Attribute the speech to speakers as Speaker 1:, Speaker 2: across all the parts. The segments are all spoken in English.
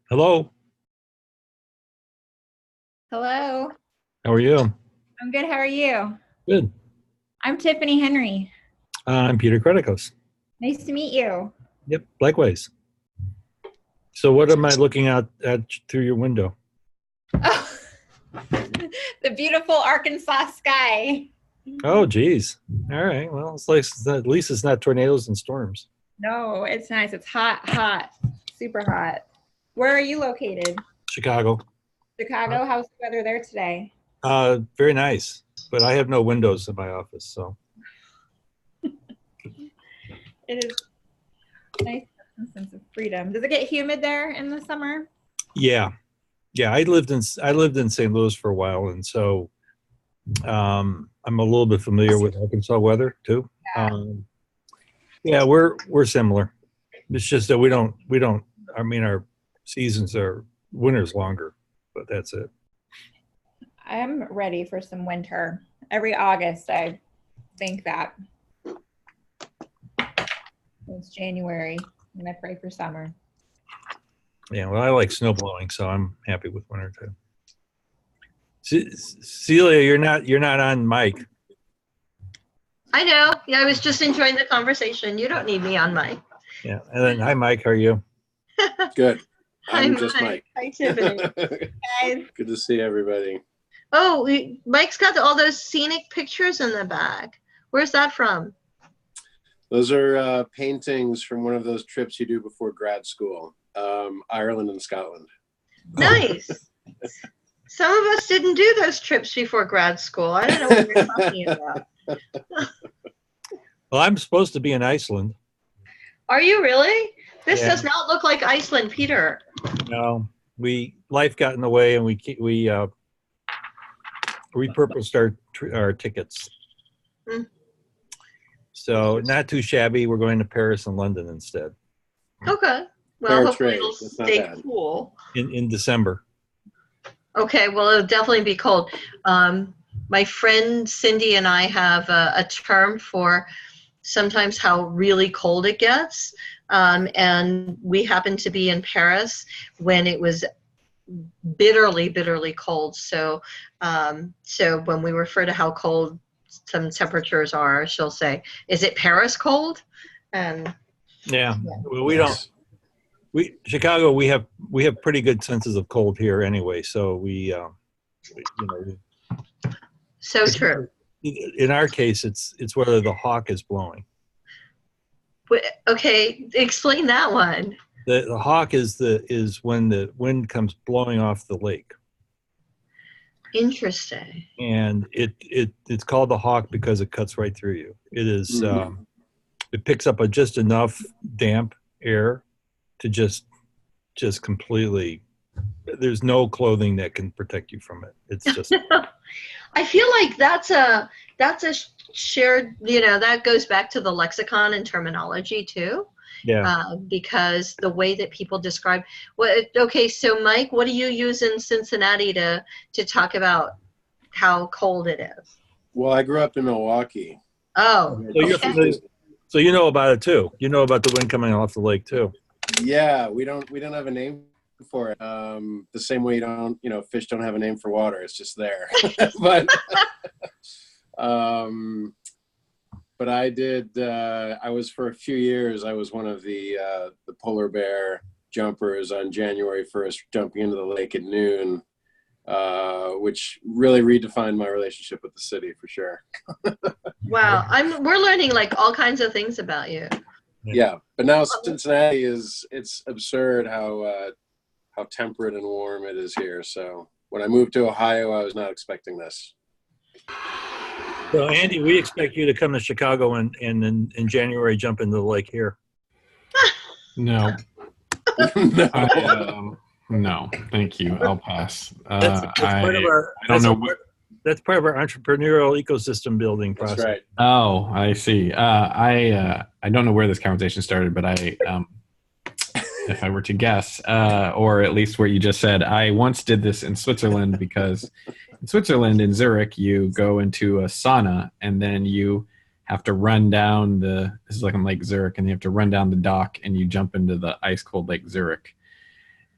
Speaker 1: Hello.
Speaker 2: Hello.
Speaker 1: How are you?
Speaker 2: I'm good. How are you?
Speaker 1: Good.
Speaker 2: I'm Tiffany Henry.
Speaker 1: I'm Peter Kretikos.
Speaker 2: Nice to meet you.
Speaker 1: Yep, likewise. So what am I looking at through your window?
Speaker 2: Oh, the beautiful Arkansas sky.
Speaker 1: Oh, geez. All right. Well, it's like at least it's not tornadoes and storms.
Speaker 2: No, it's nice. It's hot, super hot. Where are you located?
Speaker 1: Chicago.
Speaker 2: Chicago. How's the weather there today?
Speaker 1: Very nice, but I have no windows in my office, so.
Speaker 2: It is nice to have some sense of freedom. Does it get humid there in the summer?
Speaker 1: Yeah. I lived in St. Louis for a while, and so I'm a little bit familiar with Arkansas weather too.
Speaker 2: Yeah.
Speaker 1: We're similar. It's just that we don't. I mean, our seasons are winter's longer, but that's it.
Speaker 2: I'm ready for some winter. Every August, I think that. It's January, and I pray for summer.
Speaker 1: Yeah, well, I like snow blowing, so I'm happy with winter too. Celia, you're not on mic.
Speaker 3: I know. Yeah, I was just enjoying the conversation. You don't need me on mic.
Speaker 1: Yeah, and then hi, Mike. How are you?
Speaker 4: Good. I'm
Speaker 3: Hi,
Speaker 4: just Mike.
Speaker 3: Hi, Tiffany.
Speaker 2: Guys,
Speaker 4: Good to see everybody.
Speaker 3: Oh, Mike's got all those scenic pictures in the back. Where's that from?
Speaker 4: Those are paintings from one of those trips you do before grad school, Ireland and Scotland.
Speaker 3: Nice. Some of us didn't do those trips before grad school. I don't know what you're talking about.
Speaker 1: Well, I'm supposed to be in Iceland.
Speaker 3: Are you really? This
Speaker 1: Yeah.
Speaker 3: does not look like Iceland, Peter.
Speaker 1: No, life got in the way, and we repurposed our tickets.
Speaker 3: Hmm.
Speaker 4: So
Speaker 1: not too shabby. We're going to Paris and London instead.
Speaker 3: Okay. Well,
Speaker 4: Fair
Speaker 3: hopefully
Speaker 4: trade.
Speaker 3: it'll
Speaker 4: That's not
Speaker 3: stay
Speaker 4: bad.
Speaker 3: cool.
Speaker 1: In December.
Speaker 3: Okay, well, it'll definitely be cold. My friend Cindy and I have a term for sometimes how really cold it gets. And we happened to be in Paris when it was bitterly, bitterly cold. So when we refer to how cold some temperatures are, she'll say, "Is it Paris cold?" And
Speaker 1: Yeah. Well, we don't. Chicago, we have pretty good senses of cold here anyway. So
Speaker 3: so true.
Speaker 1: In our case, it's whether the hawk is blowing.
Speaker 3: Okay, explain that one.
Speaker 1: The hawk is when the wind comes blowing off the lake.
Speaker 3: Interesting.
Speaker 1: And it's called the hawk because it cuts right through you. It is it picks up just enough damp air to just completely. There's no clothing that can protect you from it. It's just.
Speaker 3: I feel like that's a shared. That goes back to the lexicon and terminology too.
Speaker 1: Yeah.
Speaker 3: Because the way that people describe. Okay, so Mike, what do you use in Cincinnati to talk about how cold it is?
Speaker 4: Well, I grew up in Milwaukee.
Speaker 3: Oh,
Speaker 1: So you're
Speaker 3: okay.
Speaker 1: familiar, so you know about it too. You know about the wind coming off the lake too.
Speaker 4: Yeah, we don't have a name for it. The same way fish don't have a name for water. It's just there. But I did. I was for a few years. I was one of the polar bear jumpers on January 1st, jumping into the lake at noon, which really redefined my relationship with the city for sure.
Speaker 3: Wow. We're learning like all kinds of things about you.
Speaker 4: Yeah, but now Cincinnati it's absurd how temperate and warm it is here. So when I moved to Ohio, I was not expecting this.
Speaker 1: So Andy, we expect you to come to Chicago and in January jump into the lake here.
Speaker 5: No,
Speaker 4: No.
Speaker 5: no, thank you. I'll pass.
Speaker 1: That's part of our.
Speaker 5: I don't know what.
Speaker 1: That's part of our entrepreneurial ecosystem building process.
Speaker 4: That's right.
Speaker 5: Oh, I see. I don't know where this conversation started, but if I were to guess, or at least where you just said, I once did this in Switzerland because in Switzerland, in Zurich, you go into a sauna and then you have to run down this is like in Lake Zurich, and you have to run down the dock and you jump into the ice cold Lake Zurich.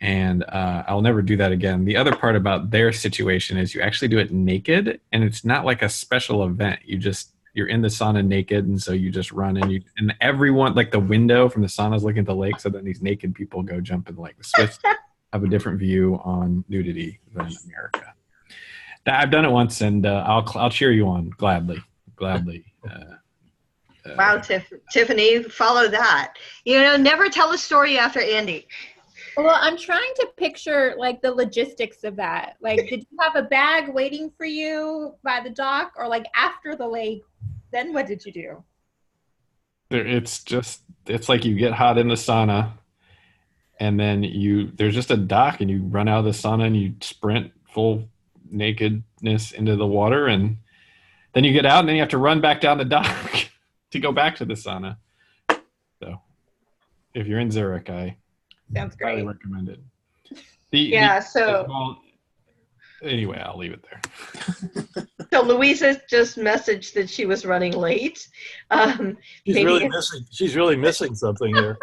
Speaker 5: And I'll never do that again. The other part about their situation is you actually do it naked, and it's not like a special event. You're in the sauna naked, and so you just run and everyone, like the window from the sauna is looking at the lake, so then these naked people go jump in the lake. The Swiss have a different view on nudity than America. I've done it once, and I'll cheer you on gladly.
Speaker 3: Wow, Tiffany, follow that. Never tell a story after Andy.
Speaker 2: Well, I'm trying to picture like the logistics of that. Like, did you have a bag waiting for you by the dock, or like after the lake? Then what did you do?
Speaker 5: It's like you get hot in the sauna, and then there's just a dock, and you run out of the sauna and you sprint full nakedness into the water, and then you get out, and then you have to run back down the dock to go back to the sauna. So, if you're in Zurich, I
Speaker 2: Sounds
Speaker 5: highly
Speaker 2: great.
Speaker 5: recommend it. Anyway, I'll leave it there.
Speaker 3: So Louisa just messaged that she was running late.
Speaker 1: She's really missing something here.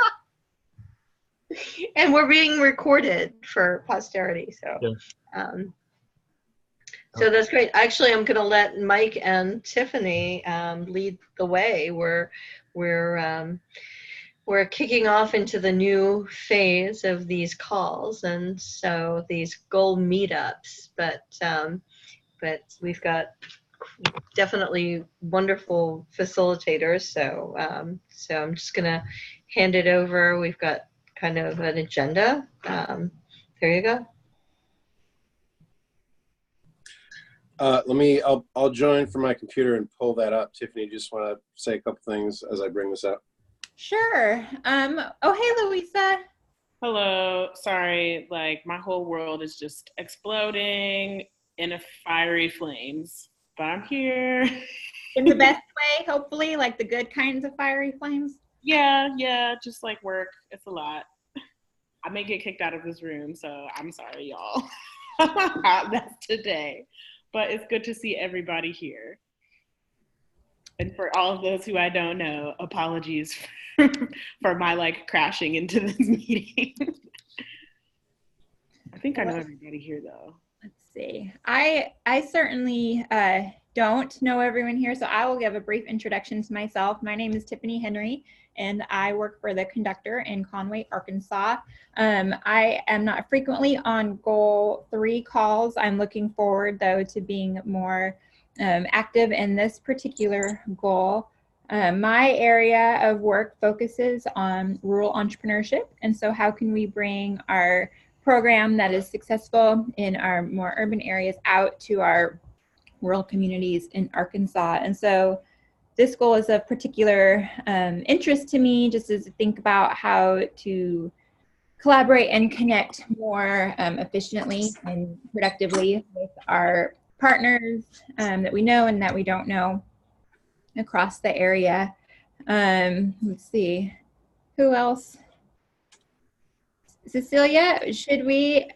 Speaker 3: And we're being recorded for posterity. So,
Speaker 1: Yeah.
Speaker 3: So that's great. Actually, I'm going to let Mike and Tiffany lead the way. We're kicking off into the new phase of these calls, and so these goal meetups. But we've got definitely wonderful facilitators. So I'm just gonna hand it over. We've got kind of an agenda. There you go.
Speaker 4: I'll join from my computer and pull that up. Tiffany, just want to say a couple things as I bring this up.
Speaker 2: Sure. Oh, hey, Louisa.
Speaker 6: Hello. Sorry, like my whole world is just exploding in a fiery flames, but I'm here.
Speaker 2: In the best way, hopefully, like the good kinds of fiery flames.
Speaker 6: Yeah, just like work. It's a lot. I may get kicked out of this room, so I'm sorry, y'all. That's today. But it's good to see everybody here. And for all of those who I don't know, apologies for my like crashing into this meeting. I think I know everybody here though.
Speaker 2: Let's see. I certainly don't know everyone here, so I will give a brief introduction to myself. My name is Tiffany Henry, and I work for the conductor in Conway, Arkansas. I am not frequently on Goal 3 calls. I'm looking forward, though, to being more active in this particular goal. My area of work focuses on rural entrepreneurship, and so how can we bring our program that is successful in our more urban areas out to our rural communities in Arkansas. And so this goal is of particular interest to me, just as I think about how to collaborate and connect more efficiently and productively with our partners that we know and that we don't know across the area. Let's see, who else? Cecilia, should we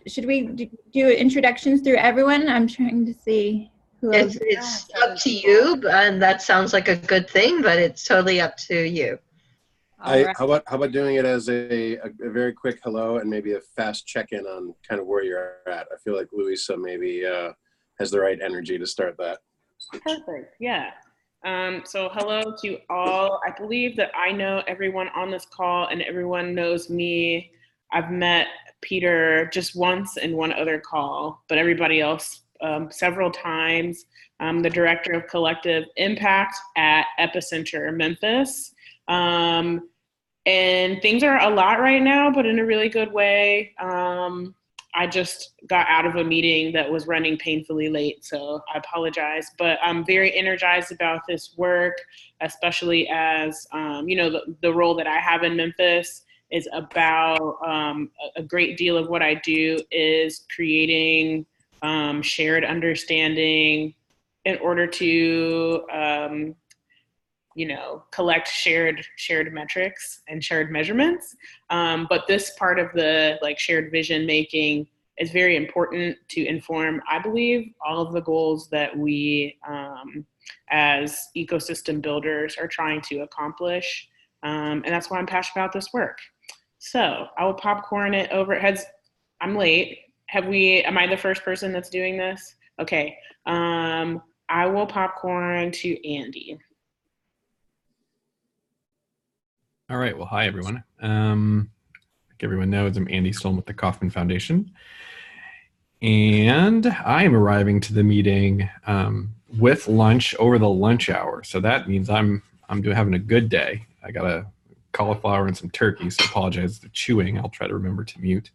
Speaker 2: do introductions through everyone? I'm trying to see Who
Speaker 3: It's,
Speaker 2: else?
Speaker 3: it's up to you, and that sounds like a good thing, but it's totally up to you.
Speaker 2: All right.
Speaker 4: How about doing it as a very quick hello and maybe a fast check-in on kind of where you're at? I feel like Louisa maybe has the right energy to start that.
Speaker 6: Perfect. Yeah. So hello to all. I believe that I know everyone on this call and everyone knows me. I've met Peter just once in one other call, but everybody else several times. I'm the director of collective impact at Epicenter Memphis. And things are a lot right now, but in a really good way. I just got out of a meeting that was running painfully late, so I apologize. But I'm very energized about this work, especially as, the role that I have in Memphis is about a great deal of what I do is creating shared understanding in order to collect shared metrics and shared measurements. But this part of the shared vision making is very important to inform, I believe, all of the goals that we as ecosystem builders are trying to accomplish. And that's why I'm passionate about this work. So I will popcorn it over. I'm late. Am I the first person that's doing this? Okay. I will popcorn to Andy.
Speaker 5: All right. Well, hi, everyone. Like everyone knows, I'm Andy Stolm with the Kauffman Foundation. And I am arriving to the meeting with lunch over the lunch hour. So that means I'm having a good day. I got a cauliflower and some turkey, so I apologize for chewing. I'll try to remember to mute.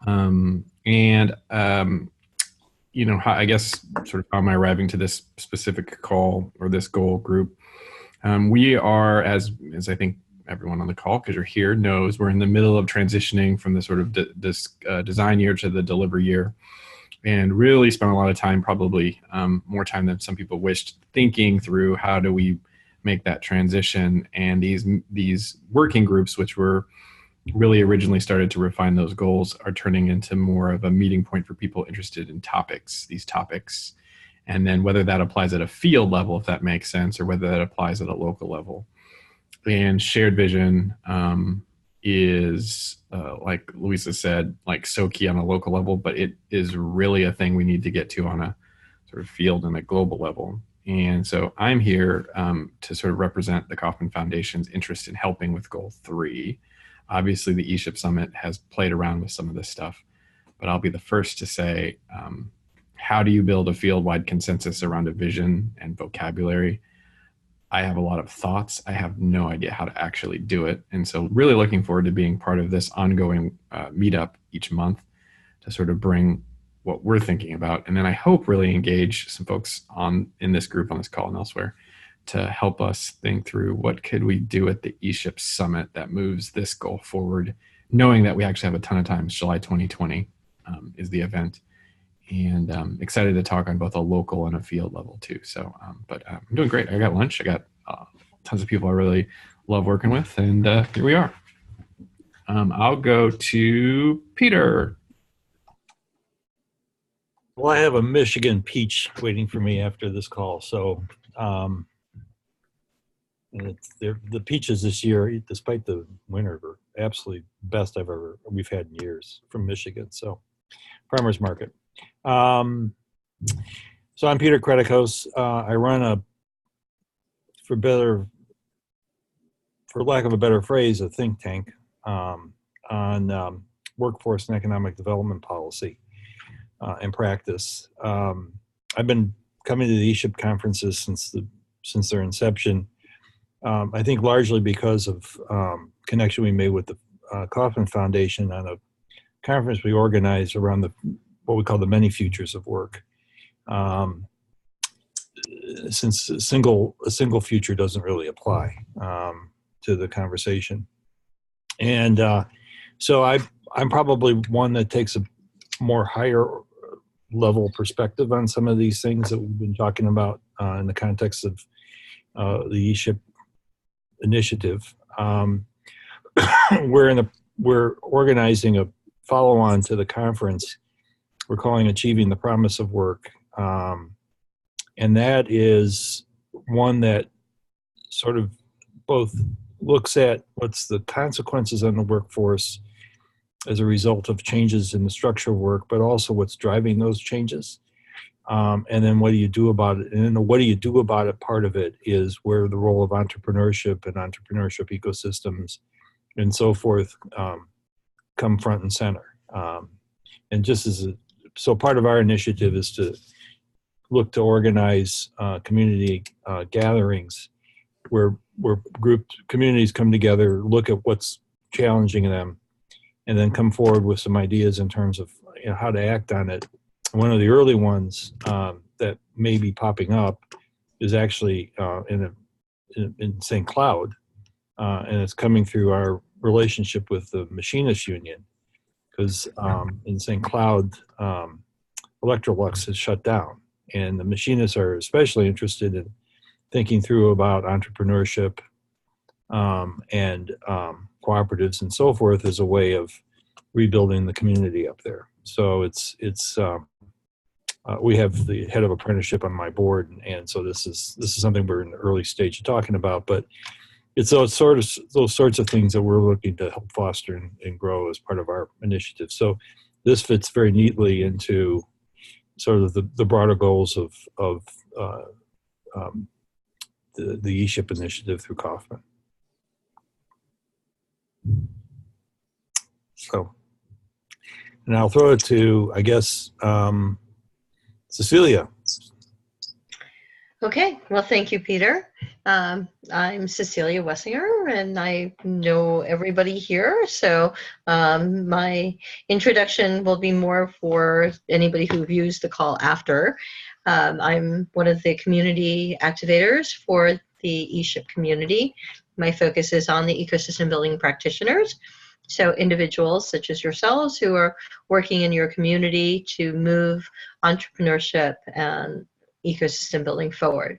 Speaker 5: I guess sort of how am I arriving to this specific call or this goal group? We are, as I think everyone on the call, because you're here, knows, we're in the middle of transitioning from the sort of design year to the delivery year, and really spent a lot of time, probably more time than some people wished, thinking through how do we make that transition. And these working groups, which were really originally started to refine those goals, are turning into more of a meeting point for people interested in these topics. And then whether that applies at a field level, if that makes sense, or whether that applies at a local level. And shared vision is, like Louisa said, so key on a local level, but it is really a thing we need to get to on a sort of field and a global level. And so I'm here to sort of represent the Kauffman Foundation's interest in helping with Goal 3. Obviously, the ESHIP Summit has played around with some of this stuff, but I'll be the first to say, how do you build a field-wide consensus around a vision and vocabulary? I have a lot of thoughts. I have no idea how to actually do it. And so really looking forward to being part of this ongoing meetup each month to sort of bring what we're thinking about. And then I hope really engage some folks in this group, on this call and elsewhere, to help us think through what could we do at the ESHIP Summit that moves this goal forward, knowing that we actually have a ton of time. July 2020 is the event. And excited to talk on both a local and a field level too. So, but I'm doing great. I got lunch. I got tons of people I really love working with, and here we are. I'll go to Peter.
Speaker 1: Well, I have a Michigan peach waiting for me after this call. So the peaches this year, despite the winter, are absolutely best we've had in years from Michigan. So farmers market. So I'm Peter Kretikos. I run for lack of a better phrase, a think tank on workforce and economic development policy and practice. I've been coming to the ESHIP conferences since their inception. I think largely because of connection we made with the Kauffman Foundation on a conference we organized around what we call the many futures of work. Since a single future doesn't really apply to the conversation. And so I'm probably one that takes a more higher level perspective on some of these things that we've been talking about in the context of the ESHIP initiative. We're organizing a follow-on to the conference we're calling Achieving the Promise of Work, And that is one that sort of both looks at what's the consequences on the workforce as a result of changes in the structure of work, but also what's driving those changes. And then what do you do about it? And then the what do you do about it part of it is where the role of entrepreneurship and entrepreneurship ecosystems and so forth come front and center. And just as so part of our initiative is to look to organize community gatherings where communities come together, look at what's challenging them, and then come forward with some ideas in terms of how to act on it. One of the early ones that may be popping up is actually in St. Cloud, and it's coming through our relationship with the Machinists Union, because in St. Cloud, Electrolux has shut down, and the machinists are especially interested in thinking through about entrepreneurship and cooperatives and so forth as a way of rebuilding the community up there. So we have the head of apprenticeship on my board, and so this is something we're in the early stage of talking about. But it's those sorts of things that we're looking to help foster and grow as part of our initiative. So this fits very neatly into sort of the broader goals of the ESHIP initiative through Kauffman. So, and I'll throw it to, I guess, Cecilia.
Speaker 3: Okay, well, thank you, Peter. I'm Cecilia Wessinger, and I know everybody here, so my introduction will be more for anybody who views the call after. I'm one of the community activators for the ESHIP community. My focus is on the ecosystem building practitioners, so individuals such as yourselves who are working in your community to move entrepreneurship and ecosystem building forward.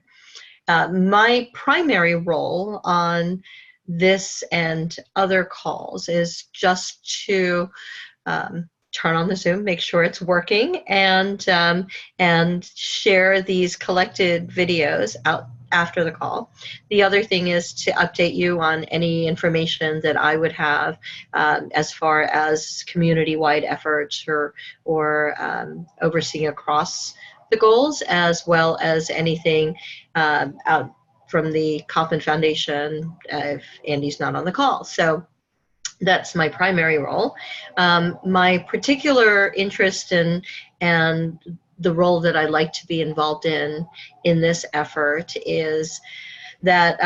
Speaker 3: My primary role on this and other calls is just to turn on the Zoom, make sure it's working, and share these collected videos out after the call. The other thing is to update you on any information that I would have as far as community-wide efforts or overseeing across the goals, as well as anything out from the Kauffman Foundation if Andy's not on the call. So that's my primary role. My particular interest and the role that I like to be involved in this effort is that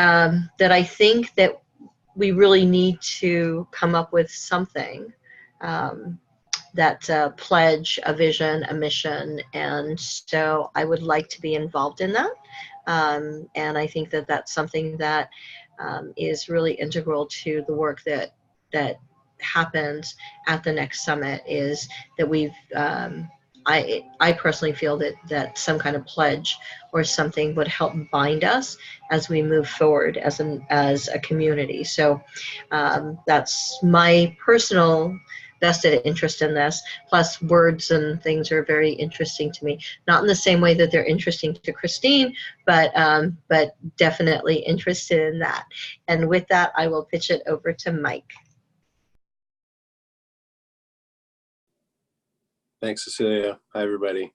Speaker 3: that I think that we really need to come up with something that's a pledge, a vision, a mission, and so I would like to be involved in that. And I think that that's something that is really integral to the work that happens at the next summit, is that we've I personally feel that some kind of pledge or something would help bind us as we move forward as a community. So that's my personal vested interest in this. Plus, words and things are very interesting to me. Not in the same way that they're interesting to Christine, but definitely interested in that. And with that, I will pitch it over to Mike.
Speaker 4: Thanks, Cecilia. Hi, everybody.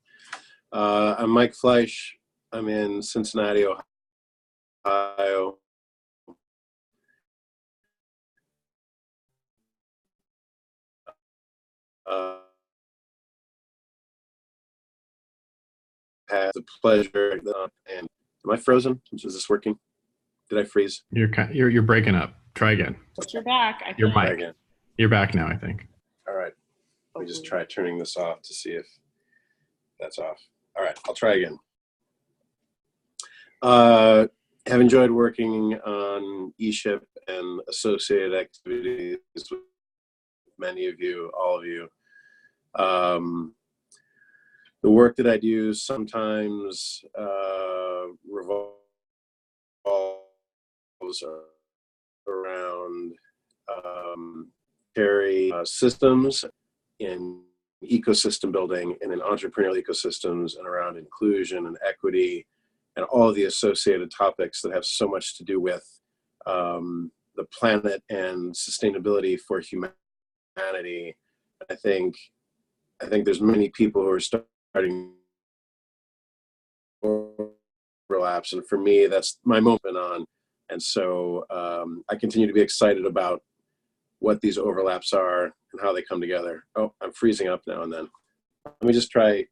Speaker 4: I'm Mike Fleisch. I'm in Cincinnati, Ohio. Had the pleasure, and am I frozen? Is this working? Did I freeze?
Speaker 5: You're breaking up. Try again.
Speaker 6: You're back. I
Speaker 5: You're
Speaker 6: think.
Speaker 5: Mike.
Speaker 4: Again.
Speaker 5: You're back now, I think.
Speaker 4: All right. Let me just try turning this off to see if that's off. All right, I'll try again. Have enjoyed working on ESHIP and associated activities with many of you, all of you. The work that I do sometimes revolves around systems in ecosystem building and in entrepreneurial ecosystems, and around inclusion and equity and all of the associated topics that have so much to do with the planet and sustainability for humanity. I think there's many people who are starting overlaps, and for me, that's my moment on. And so I continue to be excited about what these overlaps are and how they come together. Oh, I'm freezing up now and then. Let me just try.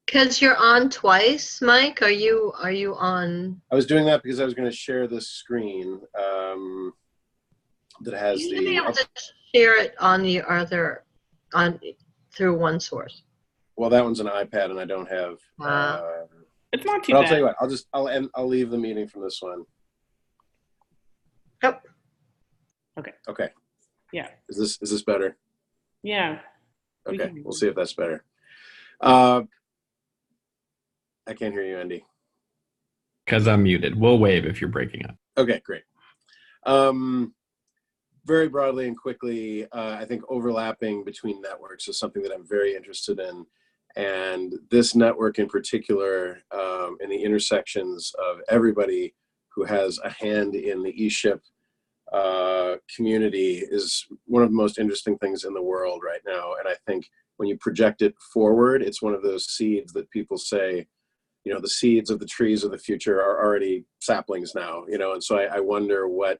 Speaker 3: Because you're on twice, Mike. Are you on?
Speaker 4: I was doing that because I was going to share this screen that has
Speaker 3: You
Speaker 4: the.
Speaker 3: should be able to share it on the other, through one source.
Speaker 4: Well, that one's an iPad, and I don't have.
Speaker 6: It's not too
Speaker 4: But
Speaker 6: bad.
Speaker 4: I'll tell you what. I'll leave the meeting from this one.
Speaker 3: Yep.
Speaker 4: Okay.
Speaker 6: Yeah.
Speaker 4: Is this better?
Speaker 6: Yeah.
Speaker 4: Okay. We'll see if that's better. I can't hear you, Andy.
Speaker 5: Because I'm muted. We'll wave if you're breaking up.
Speaker 4: Okay, great. Very broadly and quickly, I think overlapping between networks is something that I'm very interested in. And this network in particular, in the intersections of everybody who has a hand in the ESHIP community, is one of the most interesting things in the world right now. And I think when you project it forward, it's one of those seeds that people say, you know, the seeds of the trees of the future are already saplings now, you know. And so I wonder what,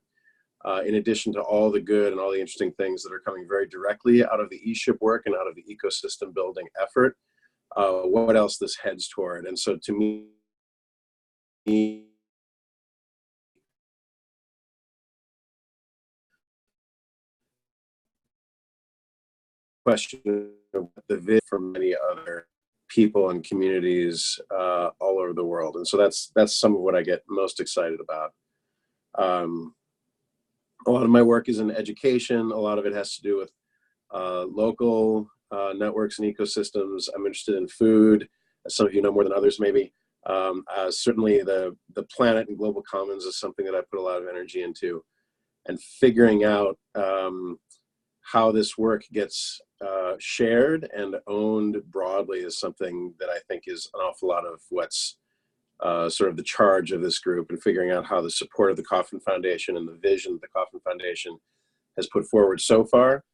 Speaker 4: in addition to all the good and all the interesting things that are coming very directly out of the ESHIP work and out of the ecosystem building effort, what else this heads toward. And so to me, question of the vision from many other people and communities all over the world. And so that's some of what I get most excited about. A lot of my work is in education. A lot of it has to do with local networks and ecosystems. I'm interested in food, as some of you know more than others maybe. Certainly the planet and global commons is something that I put a lot of energy into. And figuring out how this work gets shared and owned broadly is something that I think is an awful lot of what's sort of the charge of this group, and figuring out how the support of the Kauffman Foundation and the vision the Kauffman Foundation has put forward so far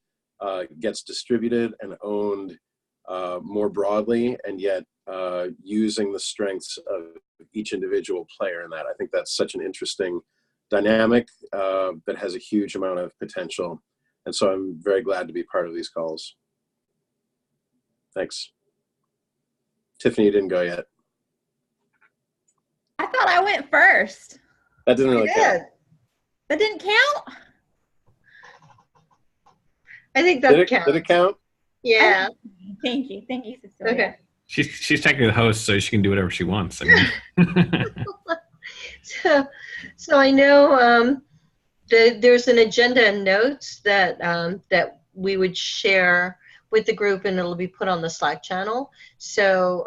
Speaker 4: gets distributed and owned more broadly, and yet using the strengths of each individual player in that. I think that's such an interesting dynamic that has a huge amount of potential. And so I'm very glad to be part of these calls. Thanks. Tiffany, you didn't go yet.
Speaker 2: I thought I went first.
Speaker 4: That didn't really count.
Speaker 2: That didn't count?
Speaker 3: I think that counts.
Speaker 4: Did it count?
Speaker 3: Yeah.
Speaker 2: Thank you, Cecilia.
Speaker 3: Okay.
Speaker 5: She's technically the host, so she can do whatever she wants. I mean.
Speaker 3: So I know there's an agenda and notes that that we would share with the group, and it'll be put on the Slack channel. So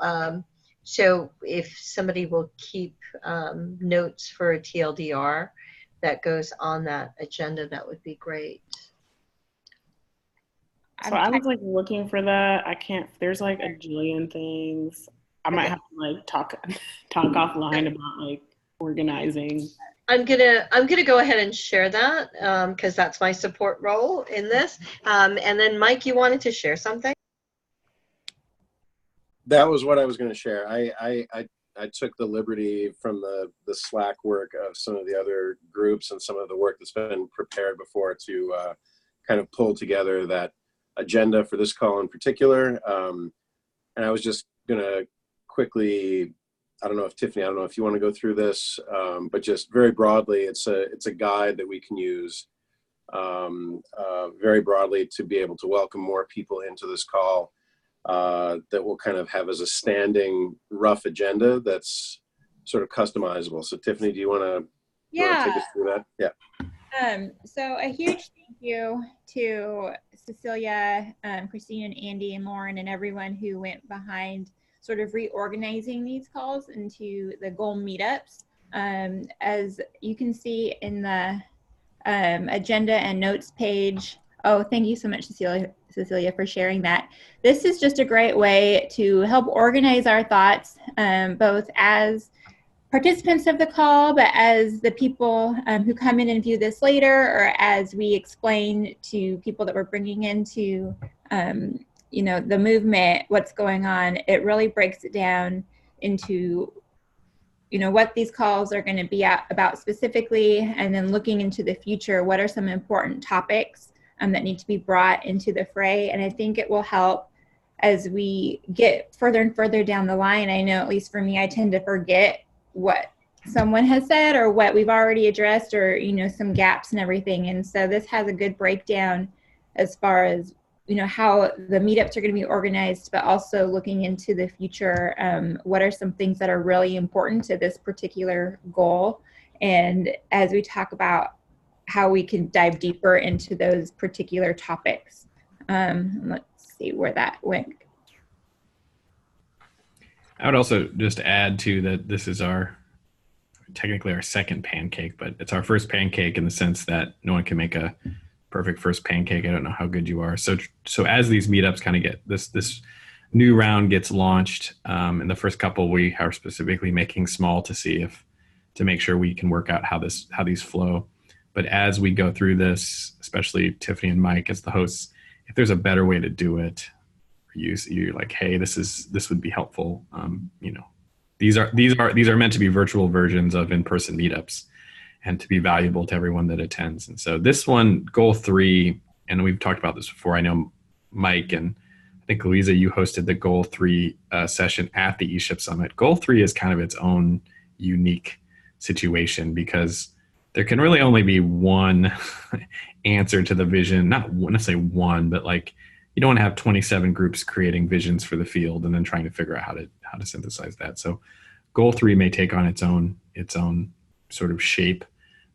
Speaker 3: so if somebody will keep notes for a TLDR that goes on that agenda, that would be great.
Speaker 6: So I was like looking for that. I can't. There's like a jillion things. I might have to like talk offline about like organizing.
Speaker 3: I'm gonna go ahead and share that because that's my support role in this. And then Mike, you wanted to share something?
Speaker 4: That was what I was going to share. I took the liberty from the Slack work of some of the other groups and some of the work that's been prepared before to kind of pull together that agenda for this call in particular. And I was just going to quickly, I don't know if Tiffany, I don't know if you want to go through this, but just very broadly, it's a guide that we can use very broadly to be able to welcome more people into this call. That will kind of have as a standing rough agenda that's sort of customizable. So Tiffany, do you want to take us through that? Yeah.
Speaker 2: So a huge thank you to Cecilia, Christine, and Andy, and Lauren, and everyone who went behind sort of reorganizing these calls into the goal meetups. As you can see in the agenda and notes page. Oh, thank you so much, Cecilia, for sharing that. This is just a great way to help organize our thoughts, both as participants of the call, but as the people who come in and view this later, or as we explain to people that we're bringing into, the movement, what's going on, it really breaks it down into, what these calls are going to be about specifically, and then looking into the future, what are some important topics that need to be brought into the fray. And I think it will help as we get further and further down the line. I know, at least for me, I tend to forget what someone has said or what we've already addressed, or some gaps and everything. And so this has a good breakdown as far as how the meetups are going to be organized, but also looking into the future. What are some things that are really important to this particular goal? And as we talk about how we can dive deeper into those particular topics. Let's see where that went.
Speaker 5: I would also just add to that this is technically our second pancake, but it's our first pancake in the sense that no one can make a perfect first pancake. I don't know how good you are. So as these meetups kind of get this new round gets launched, in the first couple we are specifically making small to make sure we can work out how these flow. But as we go through this, especially Tiffany and Mike as the hosts, if there's a better way to do it, you're like, hey, this would be helpful. These are meant to be virtual versions of in-person meetups and to be valuable to everyone that attends. And so this one, goal 3, and we've talked about this before. I know Mike and I think Louisa, you hosted the goal 3 session at the ESHIP Summit. Goal 3 is kind of its own unique situation because there can really only be one answer to the vision. Not necessarily one, but like you don't want to have 27 groups creating visions for the field and then trying to figure out how to synthesize that. So goal 3 may take on its own sort of shape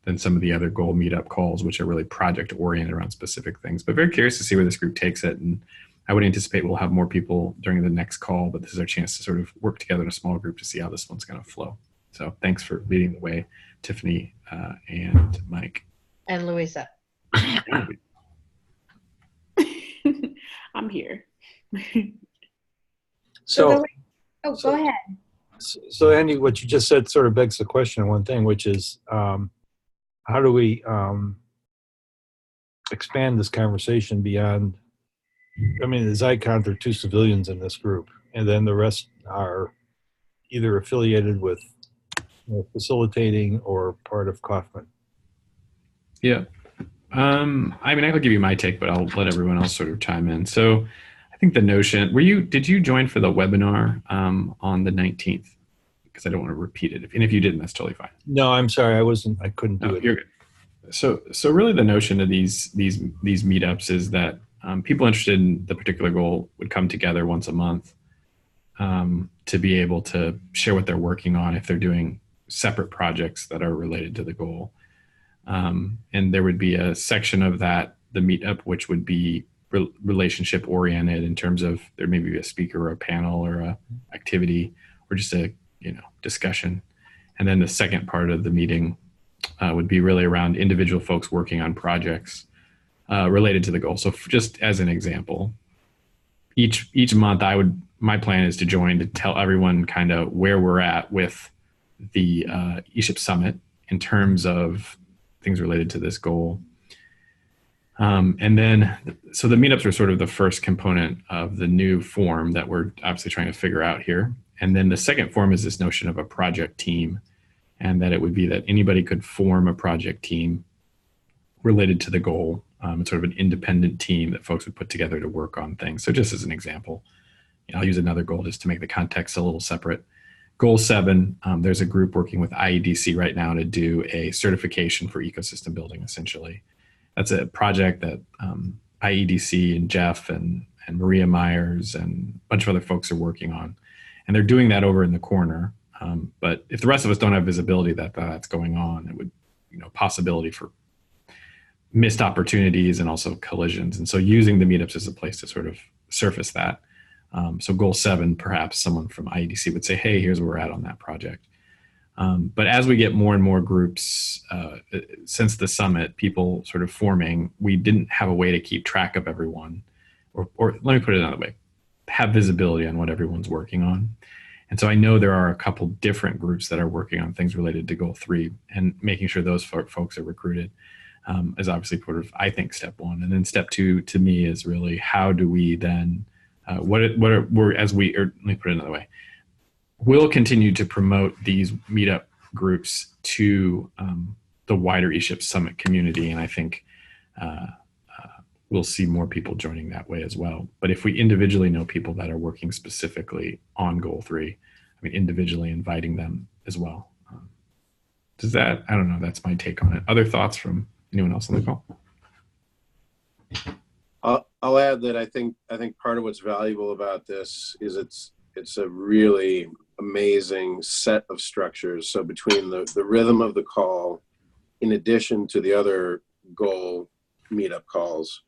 Speaker 5: than some of the other goal meetup calls, which are really project oriented around specific things. But very curious to see where this group takes it. And I would anticipate we'll have more people during the next call, but this is our chance to sort of work together in a small group to see how this one's going to flow. So thanks for leading the way, Tiffany and Mike.
Speaker 3: And Louisa.
Speaker 6: I'm here.
Speaker 1: So
Speaker 2: go ahead.
Speaker 1: So Andy, what you just said sort of begs the question of one thing, which is how do we expand this conversation beyond, as I count, there are 2 civilians in this group, and then the rest are either affiliated with facilitating or part of Kaufman.
Speaker 5: Yeah. I could give you my take, but I'll let everyone else sort of chime in. So I think the notion, did you join for the webinar on the 19th? Because I don't want to repeat it. And if you didn't, that's totally fine.
Speaker 1: No, I'm sorry. I couldn't do it.
Speaker 5: You're good. So really the notion of these meetups is that people interested in the particular goal would come together once a month to be able to share what they're working on if they're doing separate projects that are related to the goal. And there would be a section of the meetup, which would be relationship oriented in terms of there may be a speaker or a panel or a activity or just a discussion. And then the second part of the meeting would be really around individual folks working on projects related to the goal. So just as an example, each month my plan is to join to tell everyone kind of where we're at with the ESHIP Summit in terms of things related to this goal. And then, so the meetups are sort of the first component of the new form that we're obviously trying to figure out here. And then the second form is this notion of a project team, and that it would be that anybody could form a project team related to the goal. It's sort of an independent team that folks would put together to work on things. So just as an example, I'll use another goal just to make the context a little separate. Goal 7, there's a group working with IEDC right now to do a certification for ecosystem building, essentially. That's a project that IEDC and Jeff and Maria Myers and a bunch of other folks are working on. And they're doing that over in the corner. But if the rest of us don't have visibility that that's going on, it would, possibility for missed opportunities and also collisions. And so using the meetups as a place to sort of surface that. So goal 7, perhaps someone from IEDC would say, hey, here's where we're at on that project. But as we get more and more groups, since the summit, people sort of forming, we didn't have a way to keep track of everyone, or let me put it another way, have visibility on what everyone's working on. And so I know there are a couple different groups that are working on things related to goal 3, and making sure those folks are recruited is obviously sort of, I think, step 1. And then step 2 to me is really, how do we then, let me put it another way. We'll continue to promote these meetup groups to the wider ESHIP Summit community. And I think we'll see more people joining that way as well. But if we individually know people that are working specifically on goal 3, I mean, individually inviting them as well. Does that, I don't know, that's my take on it. Other thoughts from anyone else on the call?
Speaker 4: I'll add that I think part of what's valuable about this is it's a really amazing set of structures. So between the rhythm of the call, in addition to the other goal meetup calls,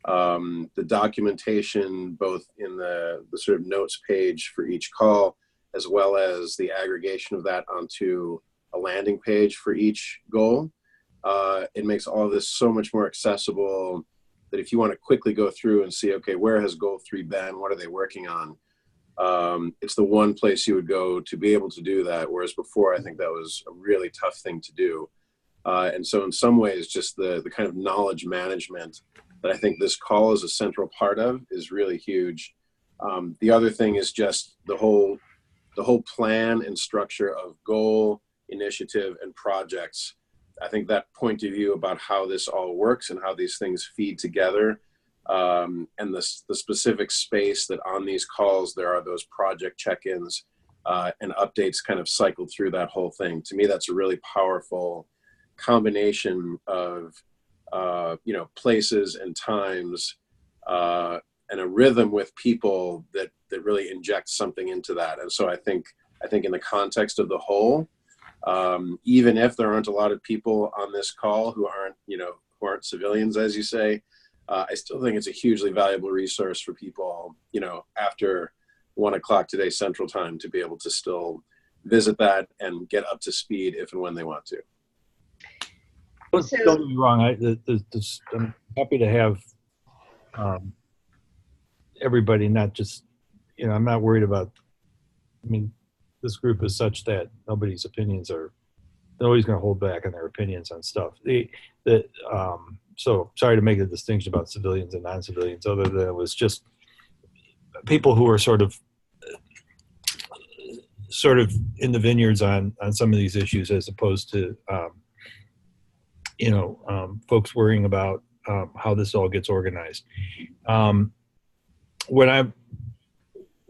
Speaker 4: the documentation both in the sort of notes page for each call, as well as the aggregation of that onto a landing page for each goal, it makes all of this so much more accessible that if you want to quickly go through and see, okay, where has goal 3 been? What are they working on? It's the one place you would go to be able to do that. Whereas before, I think that was a really tough thing to do. And so in some ways, just the kind of knowledge management that I think this call is a central part of is really huge. The other thing is just the whole plan and structure of goal, initiative, and projects. I think that point of view about how this all works and how these things feed together, and the specific space that on these calls there are those project check-ins and updates kind of cycled through that whole thing. To me, that's a really powerful combination of places and times and a rhythm with people that really injects something into that. And so I think in the context of the whole, even if there aren't a lot of people on this call who aren't civilians, as you say, I still think it's a hugely valuable resource for people, after 1 o'clock today Central Time, to be able to still visit that and get up to speed if and when they want to.
Speaker 1: Don't get me wrong. I'm happy to have everybody, not just, I'm not worried about, this group is such that nobody's opinions they're always going to hold back on their opinions on stuff. So sorry to make a distinction about civilians and non-civilians, other than it was just people who are sort of in the vineyards on some of these issues, as opposed to, folks worrying about how this all gets organized.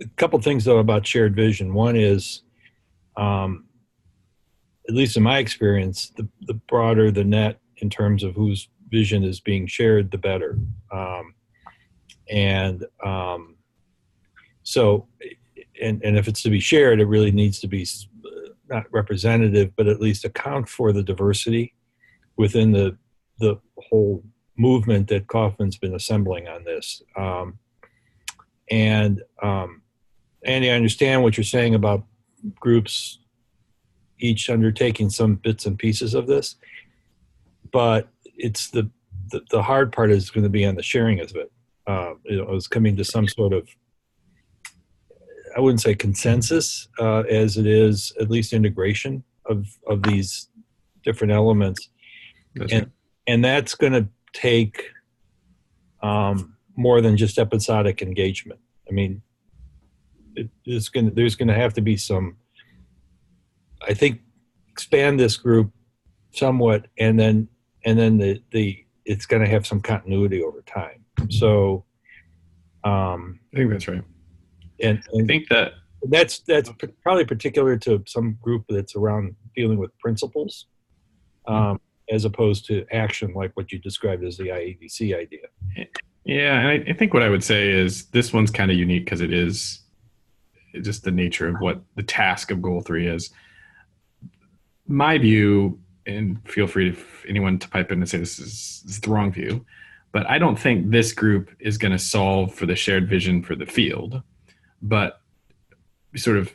Speaker 1: A couple things though about shared vision. One is, at least in my experience, the broader the net in terms of whose vision is being shared, the better. So if it's to be shared, it really needs to be not representative, but at least account for the diversity within the whole movement that Kaufman's been assembling on this. Andy, I understand what you're saying about groups each undertaking some bits and pieces of this, but it's the hard part is going to be on the sharing of it. It's coming to some sort of, I wouldn't say consensus, as it is at least integration of these different elements. And that's going to take more than just episodic engagement. There's going to have to be some, I think, expand this group somewhat, and then it's going to have some continuity over time. So
Speaker 5: I think that's right.
Speaker 1: And
Speaker 5: I think
Speaker 1: that's probably particular to some group that's around dealing with principles, as opposed to action, like what you described as the IEDC idea.
Speaker 5: Yeah, and I think what I would say is this one's kind of unique because it is just the nature of what the task of Goal 3 is. My view, and feel free if anyone to pipe in and say this is the wrong view, but I don't think this group is going to solve for the shared vision for the field. But sort of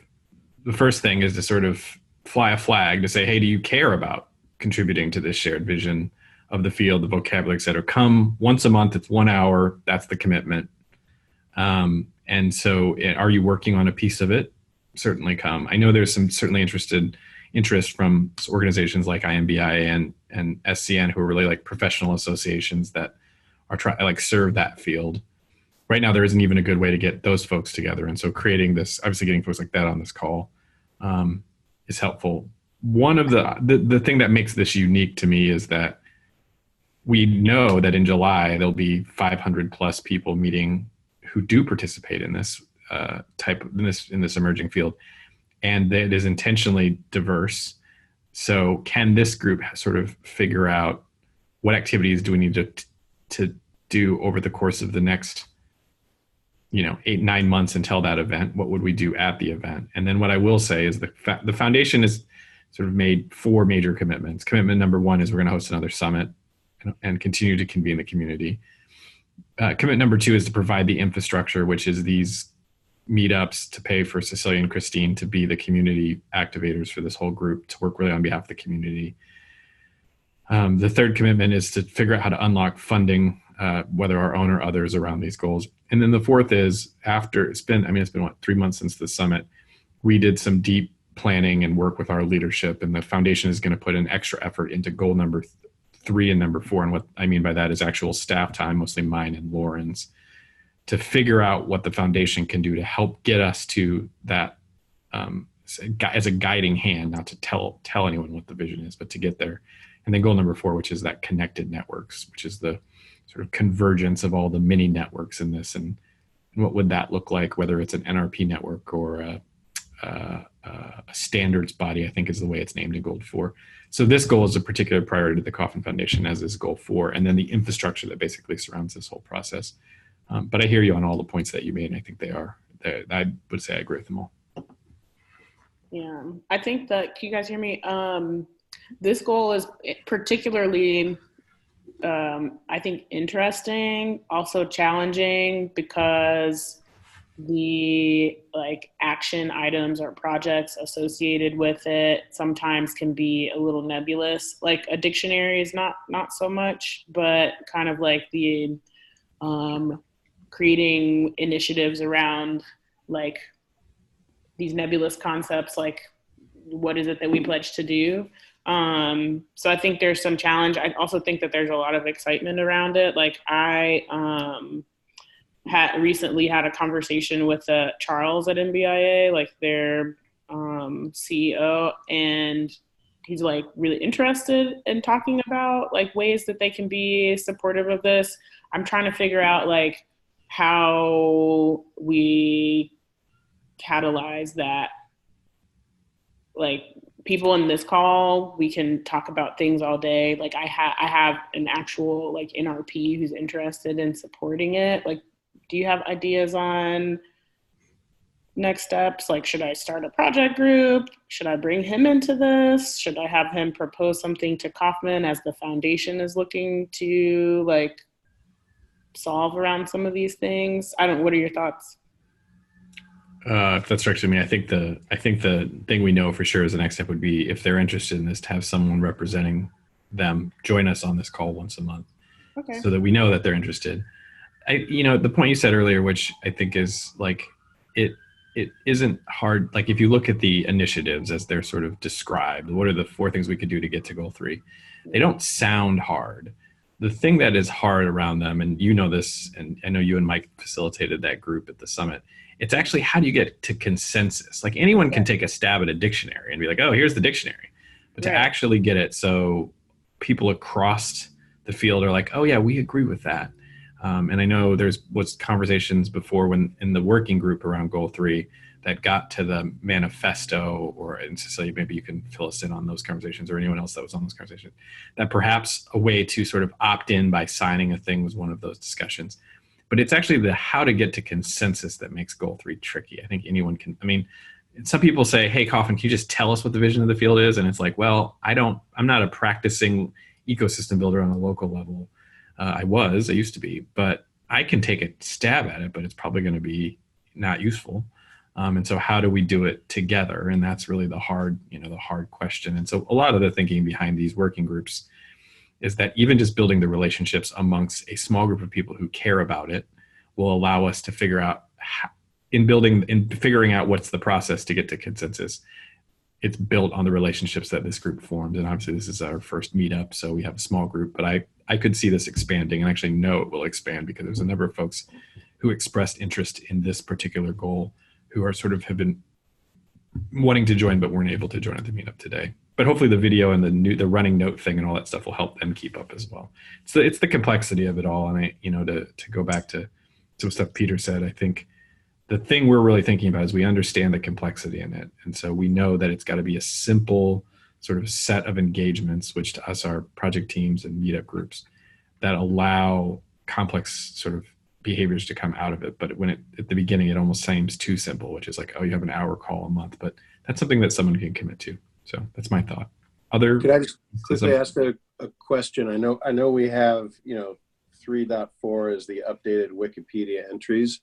Speaker 5: the first thing is to sort of fly a flag to say, hey, do you care about contributing to this shared vision of the field, the vocabulary, et cetera? Come once a month, it's 1 hour, that's the commitment. And so are you working on a piece of it? certainly come. I know there's some certainly interest from organizations like IMBIA and SCN, who are really like professional associations that are trying like serve that field. Right now, there isn't even a good way to get those folks together. And so creating this, obviously getting folks like that on this call is helpful. One of the thing that makes this unique to me is that we know that in July, there'll be 500 plus people meeting who do participate in this in this emerging field. And that is intentionally diverse. So can this group sort of figure out what activities do we need to do over the course of the next 8-9 months until that event? What would we do at the event? And then what I will say is the foundation has sort of made 4 major commitments. Commitment number 1 is we're going to host another summit and continue to convene the community. Commitment number 2 is to provide the infrastructure, which is these meetups, to pay for Cecilia and Christine to be the community activators for this whole group, to work really on behalf of the community. The third commitment is to figure out how to unlock funding, whether our own or others, around these goals. And then the fourth is, after it's been 3 months since the summit, we did some deep planning and work with our leadership, and the foundation is going to put an extra effort into goal number 3 and number 4. And what I mean by that is actual staff time, mostly mine and Lauren's, to figure out what the foundation can do to help get us to that as a guiding hand, not to tell anyone what the vision is, but to get there. And then goal number 4, which is that connected networks, which is the sort of convergence of all the mini networks in this, and what would that look like, whether it's an NRP network or a standards body, I think is the way it's named in goal 4. So this goal is a particular priority to the Coffin Foundation, as is goal 4, and then the infrastructure that basically surrounds this whole process. But I hear you on all the points that you made, and I think I would say I agree with them all.
Speaker 6: Yeah, I think that, can you guys hear me? This goal is particularly, I think, interesting, also challenging, because the action items or projects associated with it sometimes can be a little nebulous. Like a dictionary is not so much, but kind of like the creating initiatives around these nebulous concepts, like what is it that we pledge to do? So I think there's some challenge. I also think that there's a lot of excitement around it. I recently had a conversation with Charles at MBIA, their CEO, and he's really interested in talking about ways that they can be supportive of this. I'm trying to figure out how we catalyze that. People in this call, we can talk about things all day. I have an actual NRP who's interested in supporting it. Do you have ideas on next steps? Should I start a project group? Should I bring him into this? Should I have him propose something to Kaufman as the foundation is looking to solve around some of these things? What are your thoughts?
Speaker 5: If that strikes me, I think the thing we know for sure is the next step would be, if they're interested in this, to have someone representing them join us on this call once a month,
Speaker 6: okay,
Speaker 5: so that we know that they're interested. The point you said earlier, which I think is it isn't hard. If you look at the initiatives as they're sort of described, what are the 4 things we could do to get to goal 3? They don't sound hard. The thing that is hard around them, and you know this, and I know you and Mike facilitated that group at the summit, it's actually, how do you get to consensus? Anyone can take a stab at a dictionary and be like, oh, here's the dictionary. But to actually get it so people across the field are like, oh yeah, we agree with that. And I know was conversations before when in the working group around goal 3 that got to the manifesto, and Cecilia, maybe you can fill us in on those conversations, or anyone else that was on those conversations, that perhaps a way to sort of opt in by signing a thing was one of those discussions. But it's actually the how to get to consensus that makes goal 3 tricky. I think anyone can, some people say, hey, Coffin, can you just tell us what the vision of the field is? And it's well, I'm not a practicing ecosystem builder on a local level. I used to be, but I can take a stab at it, but it's probably going to be not useful. And so how do we do it together? And that's really the hard question. And so a lot of the thinking behind these working groups is that even just building the relationships amongst a small group of people who care about it will allow us to figure out in figuring out what's the process to get to consensus, it's built on the relationships that this group formed. And obviously this is our first meetup, so we have a small group, but I could see this expanding, and actually know it will expand, because there's a number of folks who expressed interest in this particular goal who are sort of have been wanting to join but weren't able to join at the meetup today. But hopefully the video and the running note thing and all that stuff will help them keep up as well. So it's the complexity of it all. And to go back to some stuff Peter said, I think the thing we're really thinking about is we understand the complexity in it. And so we know that it's got to be a simple sort of set of engagements, which to us are project teams and meetup groups, that allow complex sort of behaviors to come out of it. But at the beginning, it almost seems too simple, which is like, oh, you have an hour call a month, but that's something that someone can commit to. So that's my thought.
Speaker 4: Could I just quickly ask a question? I know we have, 3.4 is the updated Wikipedia entries.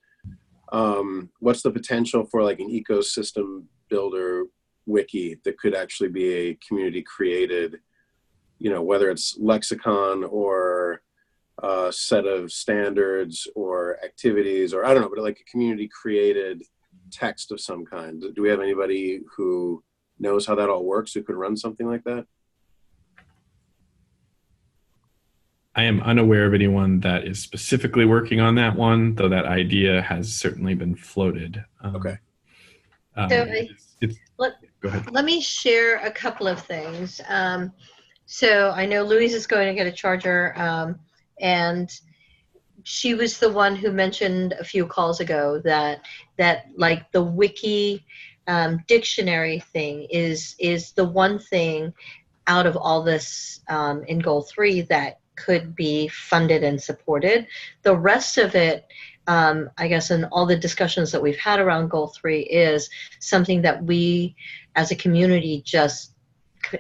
Speaker 4: What's the potential for like an ecosystem builder wiki that could actually be a community created, whether it's lexicon or a set of standards or activities, or I don't know, but like a community created text of some kind? Do we have anybody who knows how that all works who could run something like that?
Speaker 5: I am unaware of anyone that is specifically working on that one, though that idea has certainly been floated.
Speaker 4: Okay.
Speaker 5: Go ahead.
Speaker 3: Let me share a couple of things. So I know Louise is going to get a charger, and she was the one who mentioned a few calls ago that like the wiki dictionary thing is the one thing out of all this in goal 3 that could be funded and supported. The rest of it, I guess, in all the discussions that we've had around goal 3 is something that we as a community just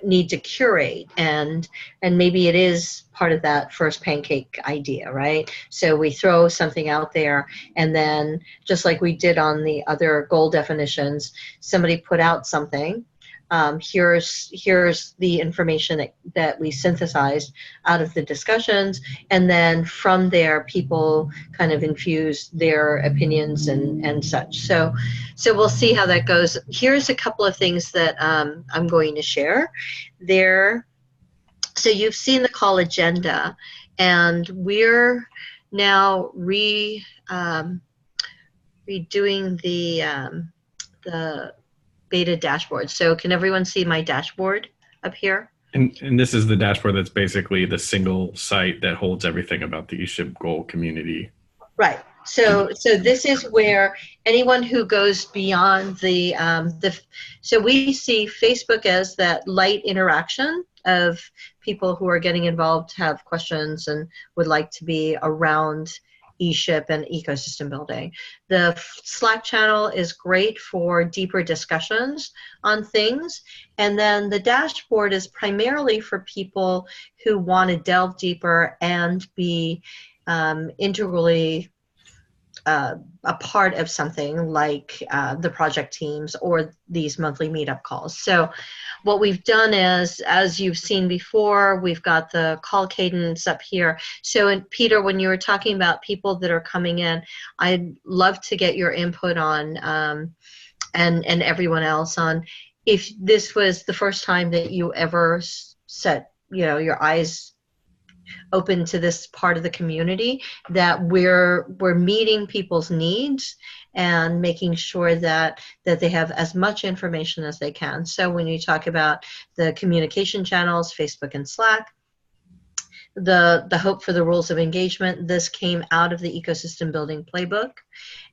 Speaker 3: need to curate, and maybe it is part of that first pancake idea, right? So we throw something out there, and then just like we did on the other goal definitions, somebody put out something. Here's the information that we synthesized out of the discussions, and then from there people kind of infuse their opinions and such. So we'll see how that goes. Here's a couple of things that I'm going to share there. So you've seen the call agenda, and we're now redoing the beta dashboard. So can everyone see my dashboard up here?
Speaker 5: And this is the dashboard that's basically the single site that holds everything about the ESHIP goal community.
Speaker 3: Right. So this is where anyone who goes beyond so we see Facebook as that light interaction of people who are getting involved, have questions, and would like to be around ESHIP and ecosystem building. The Slack channel is great for deeper discussions on things. And then the dashboard is primarily for people who want to delve deeper and be integrally a part of something like the project teams or these monthly meetup calls. So what we've done is, as you've seen before, we've got the call cadence up here. So Peter, when you were talking about people that are coming in, I'd love to get your input on, and everyone else on, if this was the first time that you ever set, your eyes open to this part of the community, that we're meeting people's needs and making sure that they have as much information as they can. So when you talk about the communication channels, Facebook and Slack, the hope for the rules of engagement, this came out of the ecosystem building playbook,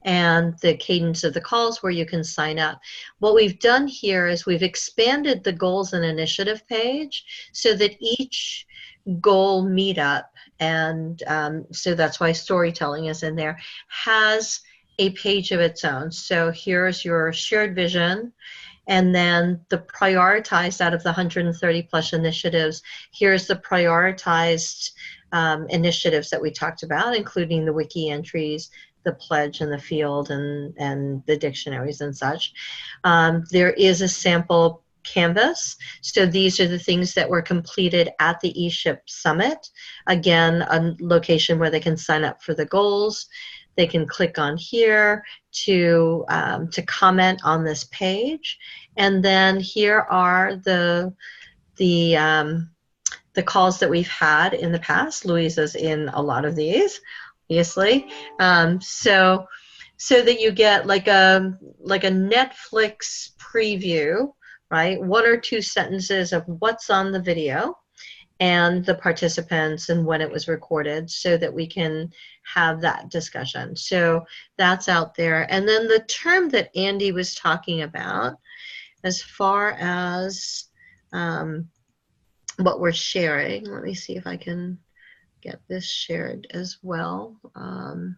Speaker 3: and the cadence of the calls where you can sign up. What we've done here is we've expanded the goals and initiative page so that each goal meetup, and so that's why storytelling is in there, has a page of its own. So here's your shared vision, and then the prioritized out of the 130 plus initiatives, here's the prioritized initiatives that we talked about, including the wiki entries, the pledge and the field, and the dictionaries and such. There is a sample canvas. So these are the things that were completed at the ESHIP Summit. Again, a location where they can sign up for the goals. they can click on here to comment on this page. And then here are the calls that we've had in the past. Louisa's in a lot of these, obviously. So that you get like a Netflix preview, right? 1 or 2 sentences of what's on the video and the participants and when it was recorded, so that we can have that discussion. So that's out there. And then the term that Andy was talking about, as far as what we're sharing, let me see if I can get this shared as well. I'm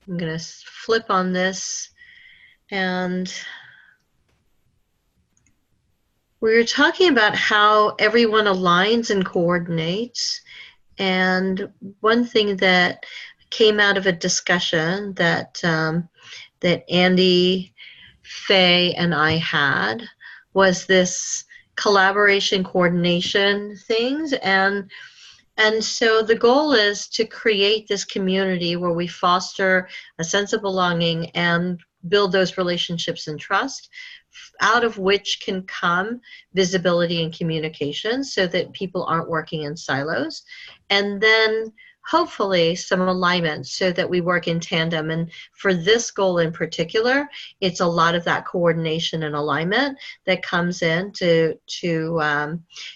Speaker 3: going to flip on this, and we were talking about how everyone aligns and coordinates. And one thing that came out of a discussion that that Andy, Faye, and I had was this collaboration, coordination things. And so the goal is to create this community where we foster a sense of belonging and build those relationships and trust, out of which can come visibility and communication, so that people aren't working in silos. And then hopefully some alignment, so that we work in tandem. And for this goal in particular, it's a lot of that coordination and alignment that comes in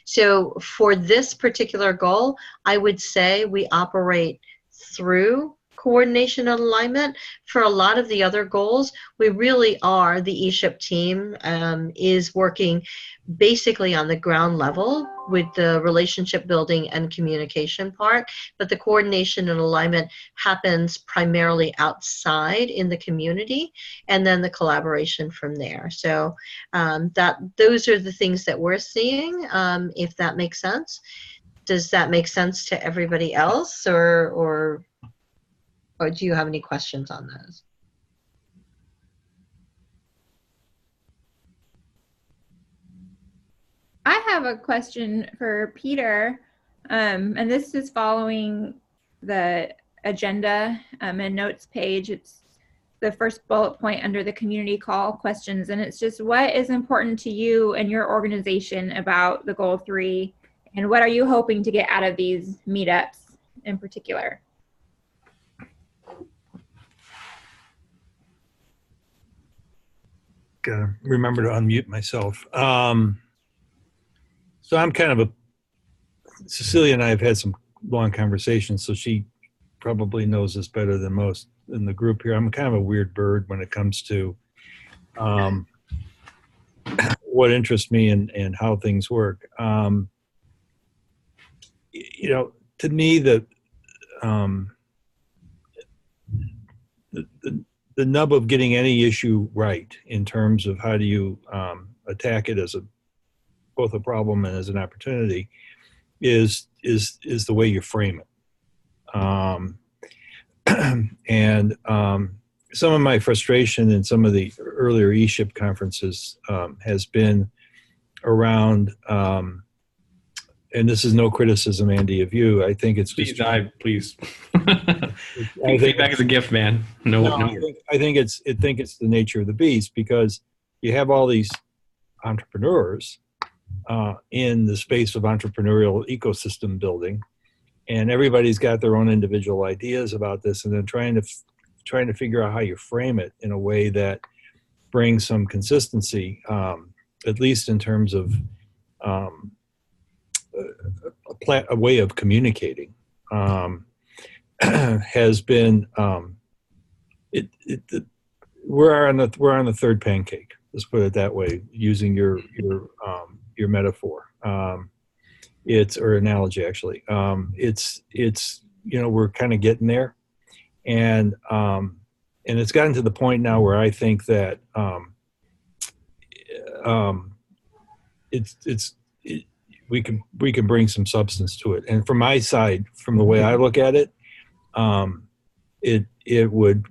Speaker 3: so for this particular goal, I would say we operate through coordination and alignment. For a lot of the other goals, we really are, the ESHIP team is working basically on the ground level with the relationship building and communication part, but the coordination and alignment happens primarily outside in the community, and then the collaboration from there. So those are the things that we're seeing, if that makes sense. Does that make sense to everybody else, or do you have any questions on those?
Speaker 2: I have a question for Peter, and this is following the agenda and notes page. It's the first bullet point under the community call questions, and it's just, what is important to you and your organization about the Goal 3, and what are you hoping to get out of these meetups in particular?
Speaker 1: Gotta remember to unmute myself. So I'm kind of Cecilia and I have had some long conversations, so she probably knows this better than most in the group here. I'm kind of a weird bird when it comes to what interests me and how things work. You know, to me, the nub of getting any issue right in terms of how do you attack it as both a problem and as an opportunity is the way you frame it. And some of my frustration in some of the earlier ESHIP conferences has been around, and this is no criticism, Andy, of you. I think it's
Speaker 5: please.
Speaker 1: Please.
Speaker 5: I think back as a gift, man. No.
Speaker 1: I think it's the nature of the beast, because you have all these entrepreneurs in the space of entrepreneurial ecosystem building, and everybody's got their own individual ideas about this, and then trying to figure out how you frame it in a way that brings some consistency, at least in terms of a way of communicating, has been we're on the third pancake. Let's put it that way, using your metaphor. Or analogy, actually. It's we're kind of getting there, and it's gotten to the point now where I think that we can bring some substance to it. And from my side, from the way I look at it, it would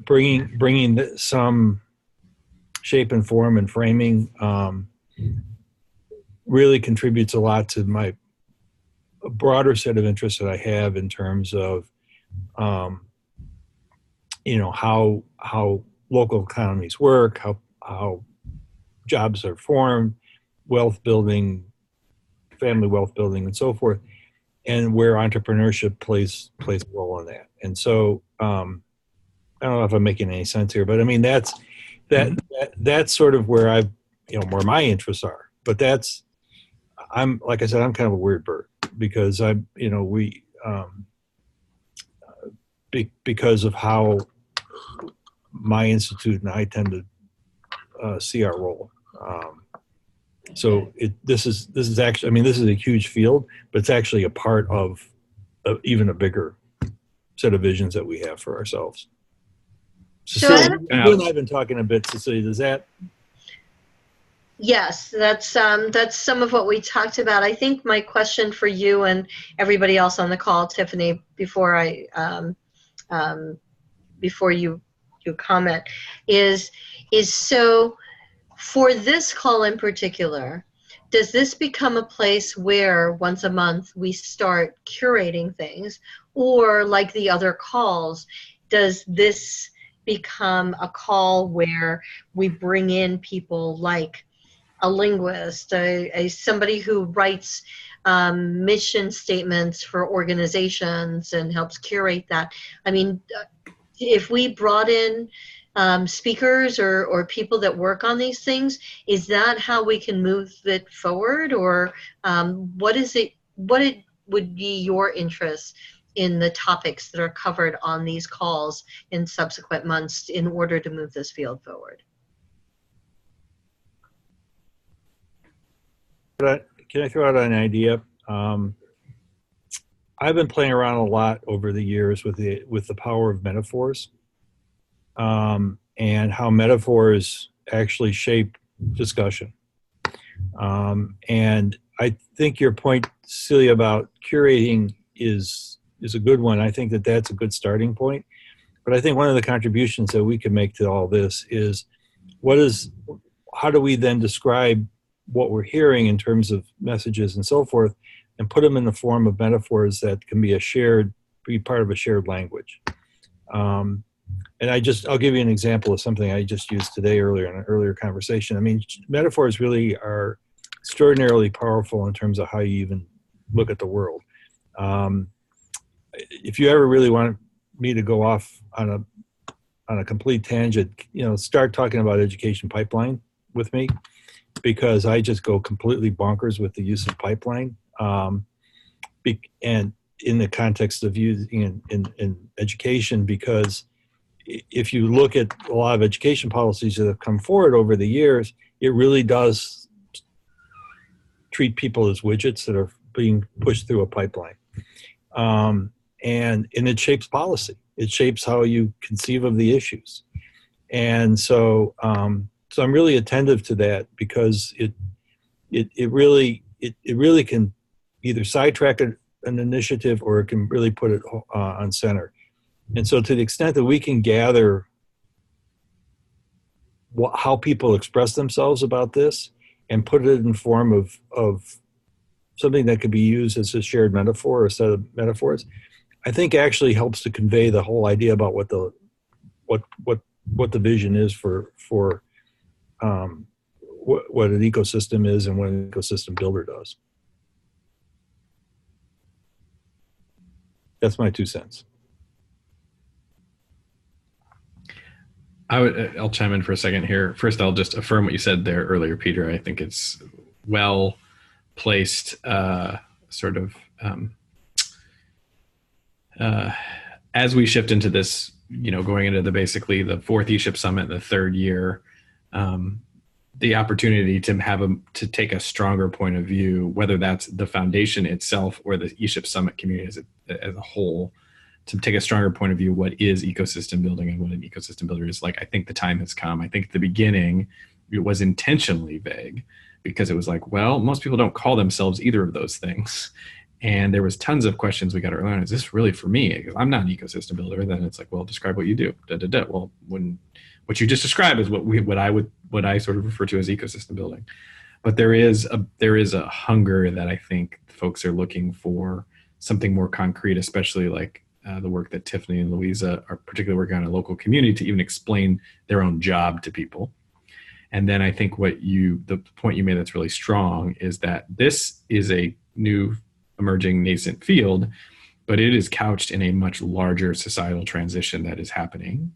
Speaker 1: bringing some shape and form and framing really contributes a lot to my broader set of interests that I have in terms of how local economies work, how jobs are formed, wealth building, family wealth building, and so forth, and where entrepreneurship plays a role in that. And so I don't know if I'm making any sense here, but I mean that's sort of where where my interests are. But I'm like I said, I'm kind of a weird bird because because of how my institute and I tend to see our role. So this is actually, I mean, this is a huge field, but it's actually a part of even a bigger set of visions that we have for ourselves. Cecilia, you and I have been talking a bit, Cecilia, does that?
Speaker 3: Yes, that's some of what we talked about. I think my question for you and everybody else on the call, Tiffany, before you comment, is so for this call in particular, does this become a place where once a month we start curating things, or like the other calls, does this become a call where we bring in people like a linguist, somebody who writes mission statements for organizations and helps curate that? I mean, if we brought in speakers or people that work on these things, is that how we can move it forward? Or what would be your interest in the topics that are covered on these calls in subsequent months in order to move this field forward?
Speaker 1: Can I throw out an idea? I've been playing around a lot over the years with the power of metaphors, and how metaphors actually shape discussion. And I think your point, Celia, about curating is a good one. I think that's a good starting point. But I think one of the contributions that we can make to all this is how do we then describe what we're hearing in terms of messages and so forth, and put them in the form of metaphors that can be part of a shared language. And I'll give you an example of something I just used today earlier in an earlier conversation. I mean, metaphors really are extraordinarily powerful in terms of how you even look at the world. If you ever really want me to go off on a complete tangent, start talking about education pipeline with me, because I just go completely bonkers with the use of pipeline, and in the context of using in education, because if you look at a lot of education policies that have come forward over the years, it really does treat people as widgets that are being pushed through a pipeline. And it shapes policy. It shapes how you conceive of the issues. And so I'm really attentive to that, because it really can either sidetrack an initiative, or it can really put it on center. And so to the extent that we can gather how people express themselves about this and put it in form of something that could be used as a shared metaphor or a set of metaphors, I think actually helps to convey the whole idea about what the vision is for what an ecosystem is and what an ecosystem builder does. That's my 2 cents.
Speaker 5: I'll chime in for a second here. First, I'll just affirm what you said there earlier, Peter. I think it's well placed, sort of as we shift into this, going into basically the 4th ESHIP summit, the 3rd year, the opportunity to take a stronger point of view, whether that's the foundation itself or the ESHIP summit community as a whole, to take a stronger point of view, what is ecosystem building and what an ecosystem builder is like. I think the time has come. I think at the beginning it was intentionally vague, because it was like, well, most people don't call themselves either of those things. And there was tons of questions we got to learn. Is this really for me? Because I'm not an ecosystem builder. Then it's like, well, describe what you do. Well, what you just described is what I sort of refer to as ecosystem building. But there is a hunger that I think folks are looking for, something more concrete, especially like the work that Tiffany and Louisa are particularly working on in a local community to even explain their own job to people. And then I think the point you made that's really strong is that this is a new emerging nascent field, but it is couched in a much larger societal transition that is happening.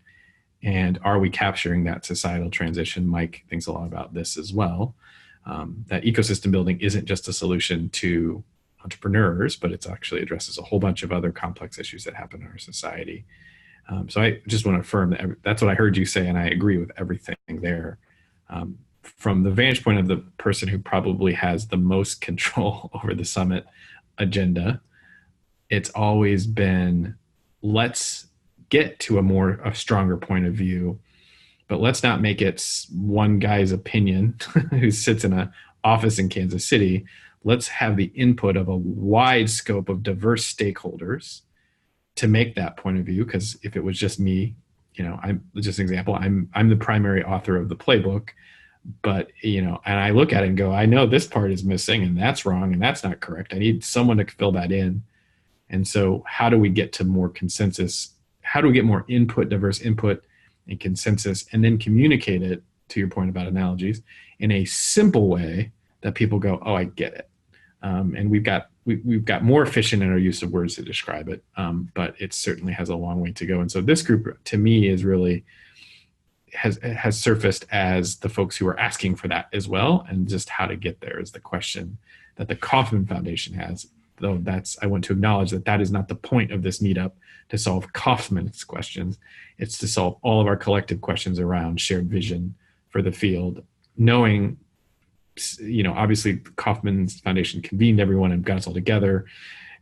Speaker 5: And are we capturing that societal transition? Mike thinks a lot about this as well. That ecosystem building isn't just a solution to entrepreneurs, but it actually addresses a whole bunch of other complex issues that happen in our society. So I just want to affirm that that's what I heard you say, and I agree with everything there. From the vantage point of the person who probably has the most control over the summit agenda, it's always been, let's get to a stronger point of view, but let's not make it one guy's opinion who sits in an office in Kansas City. Let's have the input of a wide scope of diverse stakeholders to make that point of view. Because if it was just me, I'm just an example, I'm the primary author of the playbook, but, and I look at it and go, I know this part is missing and that's wrong and that's not correct. I need someone to fill that in. And so how do we get to more consensus? How do we get more input, diverse input and consensus, and then communicate it, to your point about analogies, in a simple way that people go, oh, I get it. And we've got more efficient in our use of words to describe it, but it certainly has a long way to go. And so this group, to me, is really has surfaced as the folks who are asking for that as well, and just how to get there is the question that the Kauffman Foundation has. Though I want to acknowledge that is not the point of this meetup, to solve Kauffman's questions. It's to solve all of our collective questions around shared vision for the field, knowing, obviously Kauffman's Foundation convened everyone and got us all together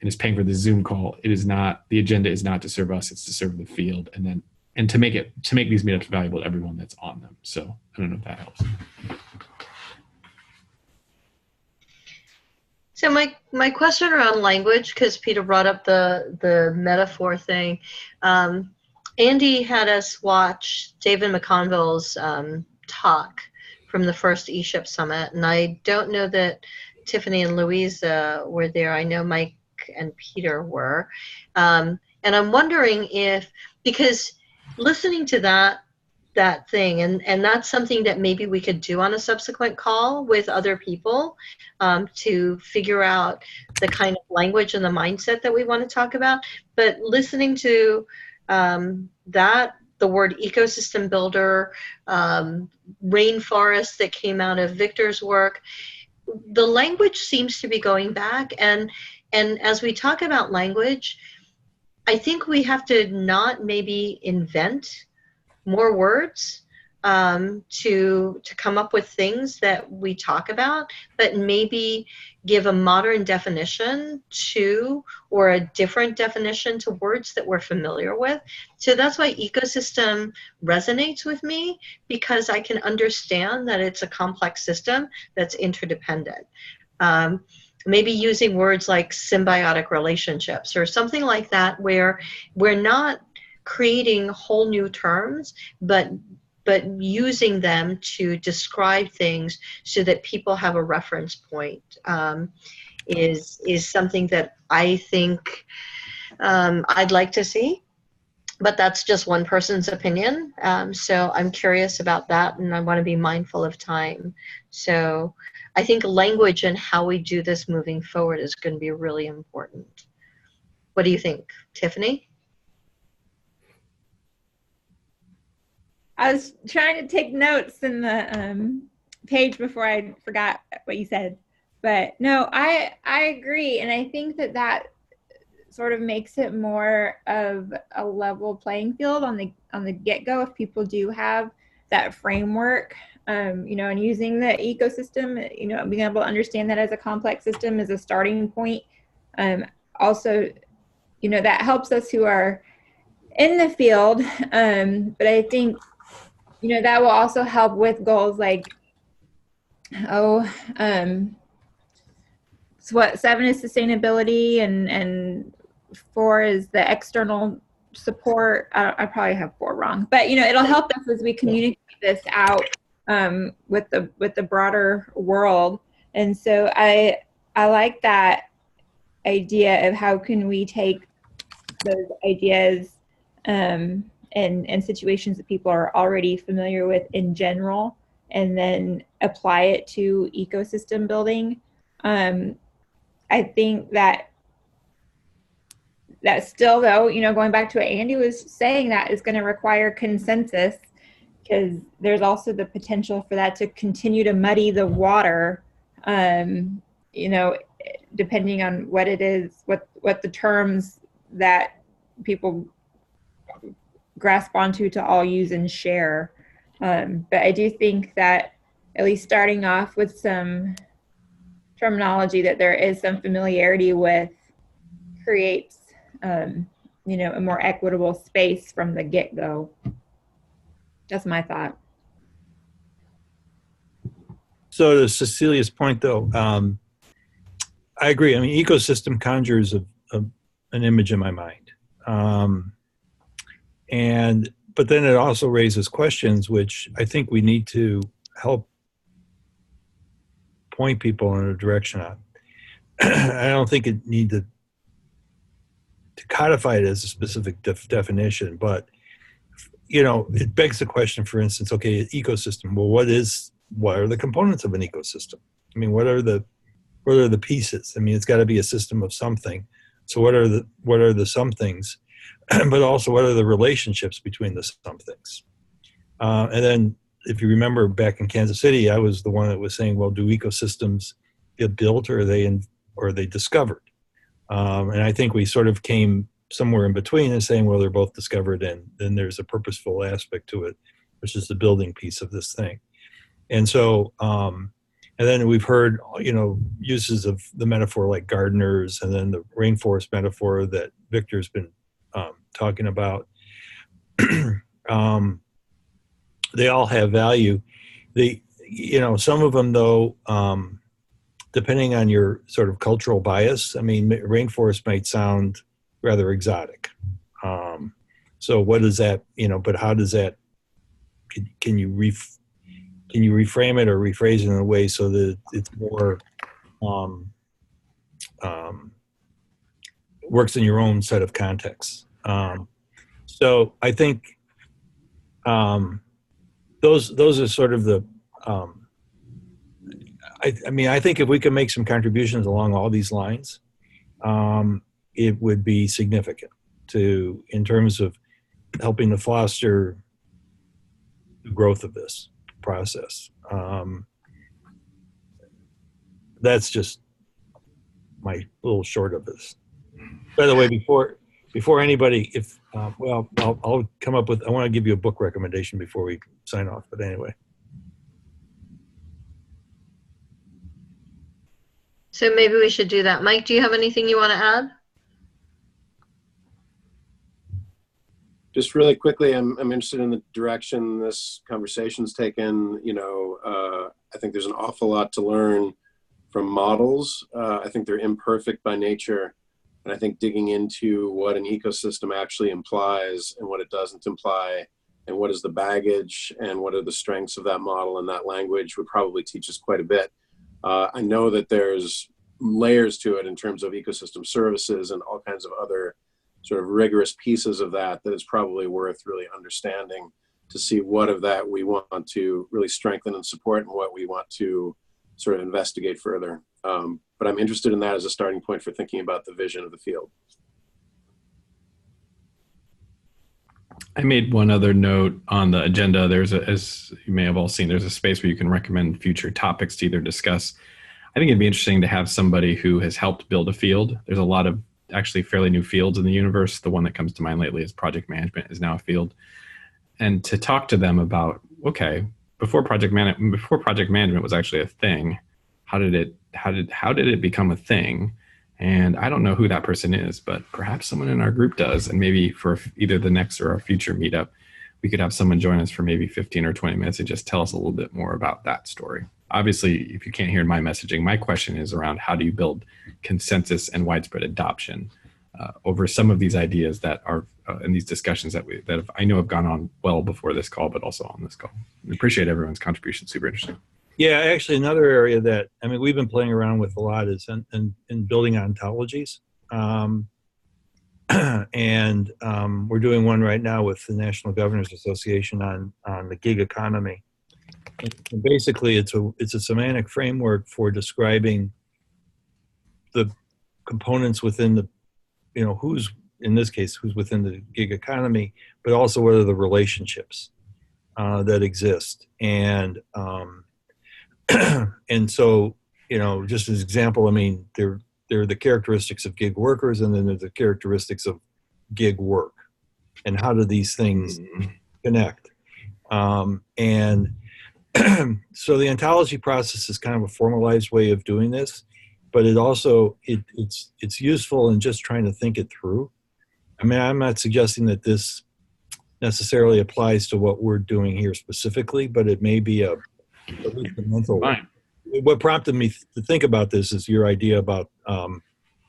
Speaker 5: and is paying for the Zoom call. The agenda is not to serve us, it's to serve the field, and to make these meetups valuable to everyone that's on them. So I don't know if that helps.
Speaker 3: So my question around language, because Peter brought up the metaphor thing, Andy had us watch David McConville's talk from the first ESHIP summit, and I don't know that Tiffany and Louisa were there. I know Mike and Peter were, and I'm wondering because listening to that thing, and that's something that maybe we could do on a subsequent call with other people to figure out the kind of language and the mindset that we want to talk about. But listening to the word ecosystem builder, rainforest that came out of Victor's work, the language seems to be going back. And as we talk about language, I think we have to not maybe invent more words to come up with things that we talk about, but maybe give a modern definition to, or a different definition to, words that we're familiar with. So that's why ecosystem resonates with me, because I can understand that it's a complex system that's interdependent. Maybe using words like symbiotic relationships or something like that, where we're not creating whole new terms, but using them to describe things so that people have a reference point, is something that I think I'd like to see. But that's just one person's opinion. So I'm curious about that, and I want to be mindful of time. So I think language and how we do this moving forward is going to be really important. What do you think, Tiffany?
Speaker 2: I was trying to take notes in the page before I forgot what you said. But no, I agree. And I think that sort of makes it more of a level playing field on the get-go if people do have that framework, and using the ecosystem, being able to understand that as a complex system is a starting point. Also, that helps us who are in the field. But I think, that will also help with goals like, so what, 7 is sustainability and 4 is the external support. I probably have 4 wrong, but it'll help us as we communicate this out with the broader world. And so I like that idea of how can we take those ideas and situations that people are already familiar with in general, and then apply it to ecosystem building. I think that still, though, going back to what Andy was saying, that is going to require consensus, because there's also the potential for that to continue to muddy the water, depending on what it is, what the terms that people grasp onto to all use and share. But I do think that at least starting off with some terminology that there is some familiarity with creates, a more equitable space from the get-go. That's my thought.
Speaker 1: So to Cecilia's point, though, I agree. I mean, ecosystem conjures an image in my mind. But then it also raises questions, which I think we need to help point people in a direction on. I don't think it need to codify it as a specific definition, but it begs the question. For instance, okay, ecosystem. Well, what are the components of an ecosystem? I mean, what are the pieces? I mean, it's got to be a system of something. So what are the some things? But also, what are the relationships between the some things? And then, if you remember back in Kansas City, I was the one that was saying, well, do ecosystems get built, or are they discovered? And I think we sort of came somewhere in between and saying, well, they're both discovered, and then there's a purposeful aspect to it, which is the building piece of this thing. And so, and then we've heard, uses of the metaphor like gardeners, and then the rainforest metaphor that Victor's been talking about. They all have value. Some of them, though, depending on your sort of cultural bias, I mean, rainforest might sound rather exotic. So what does that, but how does that, can you reframe it or rephrase it in a way so that it's more, works in your own set of contexts? So I think those are sort of the, I think if we can make some contributions along all these lines, it would be significant in terms of helping to foster the growth of this process. That's just my little short of this. By the way, before anybody, I'll come up with, I want to give you a book recommendation before we sign off, but anyway.
Speaker 3: So maybe we should do that. Mike, do you have anything you want to add?
Speaker 4: Just really quickly, I'm interested in the direction this conversation's taken. I think there's an awful lot to learn from models. I think they're imperfect by nature. And I think digging into what an ecosystem actually implies and what it doesn't imply, and what is the baggage and what are the strengths of that model and that language would probably teach us quite a bit. I know that there's layers to it in terms of ecosystem services and all kinds of other sort of rigorous pieces of that is probably worth really understanding to see what of that we want to really strengthen and support and what we want to sort of investigate further. But I'm interested in that as a starting point for thinking about the vision of the field.
Speaker 5: I made one other note on the agenda. As you may have all seen, there's a space where you can recommend future topics to either discuss. I think it'd be interesting to have somebody who has helped build a field. There's a lot of actually fairly new fields in the universe. The one that comes to mind lately is project management is now a field. And to talk to them about, okay, before project management was actually a thing, how did it become a thing? And I don't know who that person is, but perhaps someone in our group does. And maybe for either the next or our future meetup, we could have someone join us for maybe 15 or 20 minutes and just tell us a little bit more about that story. Obviously, if you can't hear my messaging, my question is around how do you build consensus and widespread adoption over some of these ideas that are in these discussions that I know have gone on well before this call, but also on this call. I appreciate everyone's contribution. Super interesting.
Speaker 1: Yeah, actually, another area that we've been playing around with a lot is in building ontologies. and we're doing one right now with the National Governors Association on the gig economy. And basically, it's a semantic framework for describing the components within the, who's in this case who's within the gig economy, but also what are the relationships that exist. And and so, just as an example, I mean, there are the characteristics of gig workers, and then there's the characteristics of gig work, and how do these things connect? And so the ontology process is kind of a formalized way of doing this, but it also it's useful in just trying to think it through. I mean, I'm not suggesting that this necessarily applies to what we're doing here specifically, but it may be at least a mental.
Speaker 5: Fine.
Speaker 1: What prompted me to think about this is your idea about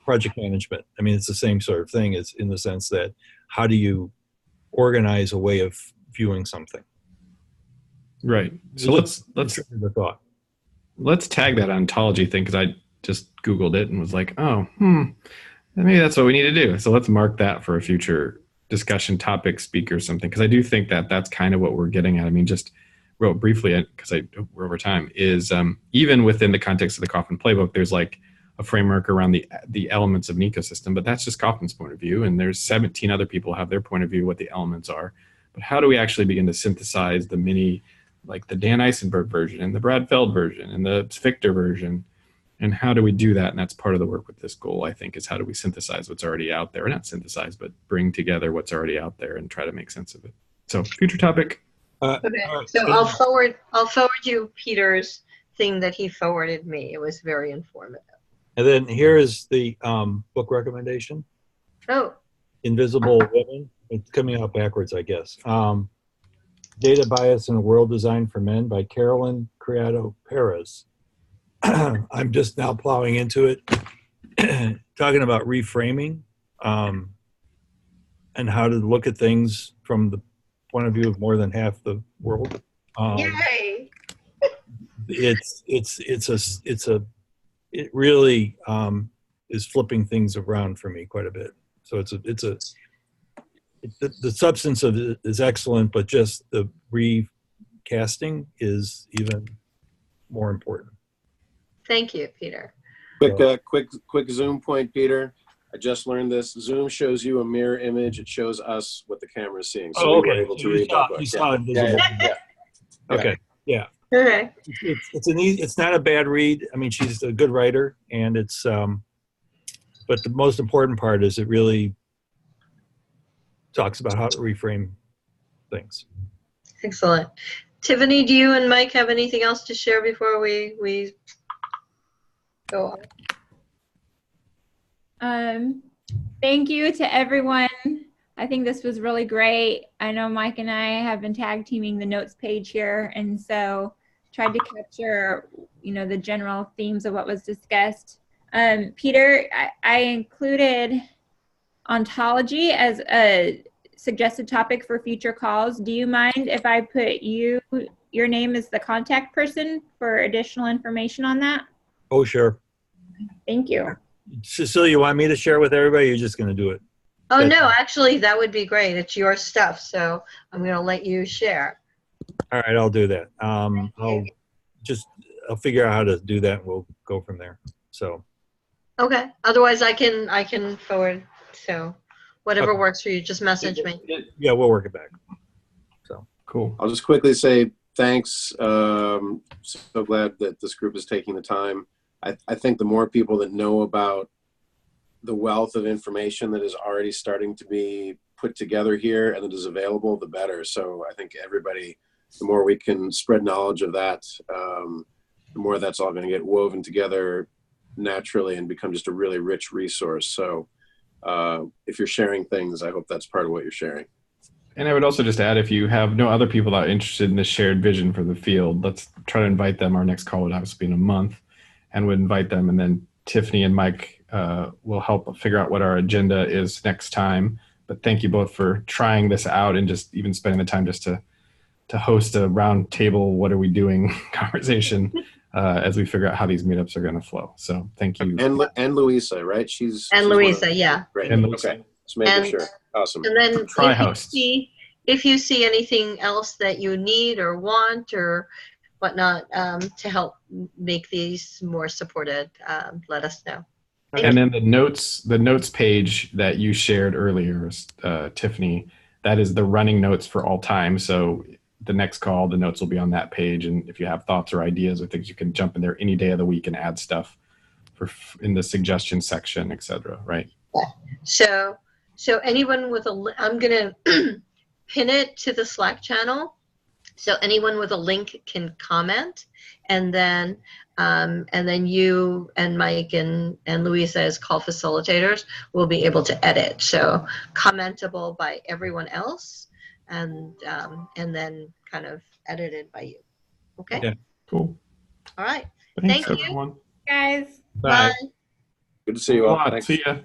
Speaker 1: project management. I mean, it's the same sort of thing, is in the sense that how do you organize a way of viewing something?
Speaker 5: Right. So let's
Speaker 1: the thought.
Speaker 5: Let's tag that ontology thing, because I just Googled it and was like, oh, maybe that's what we need to do. So let's mark that for a future discussion topic, speaker, something, because I do think that that's kind of what we're getting at. I mean, just real briefly, because we're over time, is even within the context of the Kaufman playbook, there's like a framework around the elements of an ecosystem, but that's just Kaufman's point of view, and there's 17 other people have their point of view what the elements are. But how do we actually begin to synthesize the mini, like the Dan Eisenberg version and the Brad Feld version and the Victor version? And how do we do that? And that's part of the work with this goal, I think, is how do we synthesize what's already out there? Or not synthesize, but bring together what's already out there and try to make sense of it. So future topic.
Speaker 3: Okay. So I'll forward you Peter's thing that he forwarded me. It was very informative.
Speaker 1: And then here is the book recommendation.
Speaker 3: Oh.
Speaker 1: Invisible Women. It's coming out backwards, I guess. Data Bias in a World Designed for Men by Carolyn Criado Perez. I'm just now plowing into it, talking about reframing and how to look at things from the point of view of more than half the world.
Speaker 3: Yay!
Speaker 1: It really is flipping things around for me quite a bit. So the substance of it is excellent, but just the recasting is even more important.
Speaker 3: Thank you, Peter.
Speaker 4: Quick Zoom point, Peter. I just learned this. Zoom shows you a mirror image. It shows us what the camera is seeing. So we were able to read that book.
Speaker 1: You saw Invisible.
Speaker 4: Yeah.
Speaker 1: Okay. Yeah.
Speaker 3: Okay.
Speaker 1: It's not a bad read. I mean, she's a good writer, and it's but the most important part is it really talks about how to reframe things.
Speaker 3: Excellent. Tiffany, do you and Mike have anything else to share before we go on?
Speaker 2: Thank you to everyone. I think this was really great. I know Mike and I have been tag teaming the notes page here, and so tried to capture, the general themes of what was discussed. Peter, I included ontology as a suggested topic for future calls. Do you mind if I put your name as the contact person for additional information on that?
Speaker 1: Oh, sure.
Speaker 2: Thank you.
Speaker 1: Cecilia, you want me to share with everybody? Or you're just going to do it?
Speaker 3: Oh, no, actually, that would be great. It's your stuff, so I'm going to let you share.
Speaker 1: All right, I'll do that. I'll figure out how to do that, and we'll go from there. So.
Speaker 3: Okay. Otherwise, I can forward. So, whatever works for you, just message me.
Speaker 1: Yeah, we'll work it back. So
Speaker 5: cool.
Speaker 4: I'll just quickly say thanks. So glad that this group is taking the time. I think the more people that know about the wealth of information that is already starting to be put together here and that is available, the better. So I think everybody, the more we can spread knowledge of that, the more that's all going to get woven together naturally and become just a really rich resource. So if you're sharing things, I hope that's part of what you're sharing.
Speaker 5: And I would also just add, if you have no other people that are interested in this shared vision for the field, let's try to invite them. Our next call would obviously be in a month, and would invite them. And then Tiffany and Mike will help figure out what our agenda is next time. But thank you both for trying this out and just even spending the time just to host a round table, what are we doing conversation as we figure out how these meetups are going to flow. So thank you.
Speaker 4: And Louisa, right?
Speaker 3: Louisa, yeah.
Speaker 4: Great.
Speaker 5: And Louisa.
Speaker 4: Okay. Just making
Speaker 3: And-
Speaker 4: sure. Awesome.
Speaker 3: And then
Speaker 5: Try hosts.
Speaker 3: if you see anything else that you need or want or whatnot to help make these more supported, let us know.
Speaker 5: And then the notes page that you shared earlier, Tiffany, that is the running notes for all time. So the next call, the notes will be on that page. And if you have thoughts or ideas or things, you can jump in there any day of the week and add stuff in the suggestion section, etc. Right?
Speaker 3: So anyone with I'm going to pin it to the Slack channel. So anyone with a link can comment, and then you and Mike and Louisa as call facilitators will be able to edit. So commentable by everyone else, and then kind of edited by you. Okay.
Speaker 1: Yeah.
Speaker 5: Cool.
Speaker 3: All right.
Speaker 5: Thanks,
Speaker 3: Thank you.
Speaker 5: everyone.
Speaker 2: Guys.
Speaker 3: Bye.
Speaker 4: Good to see you all.
Speaker 5: Bye.
Speaker 4: Thanks.
Speaker 5: See ya.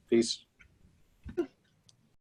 Speaker 4: Peace.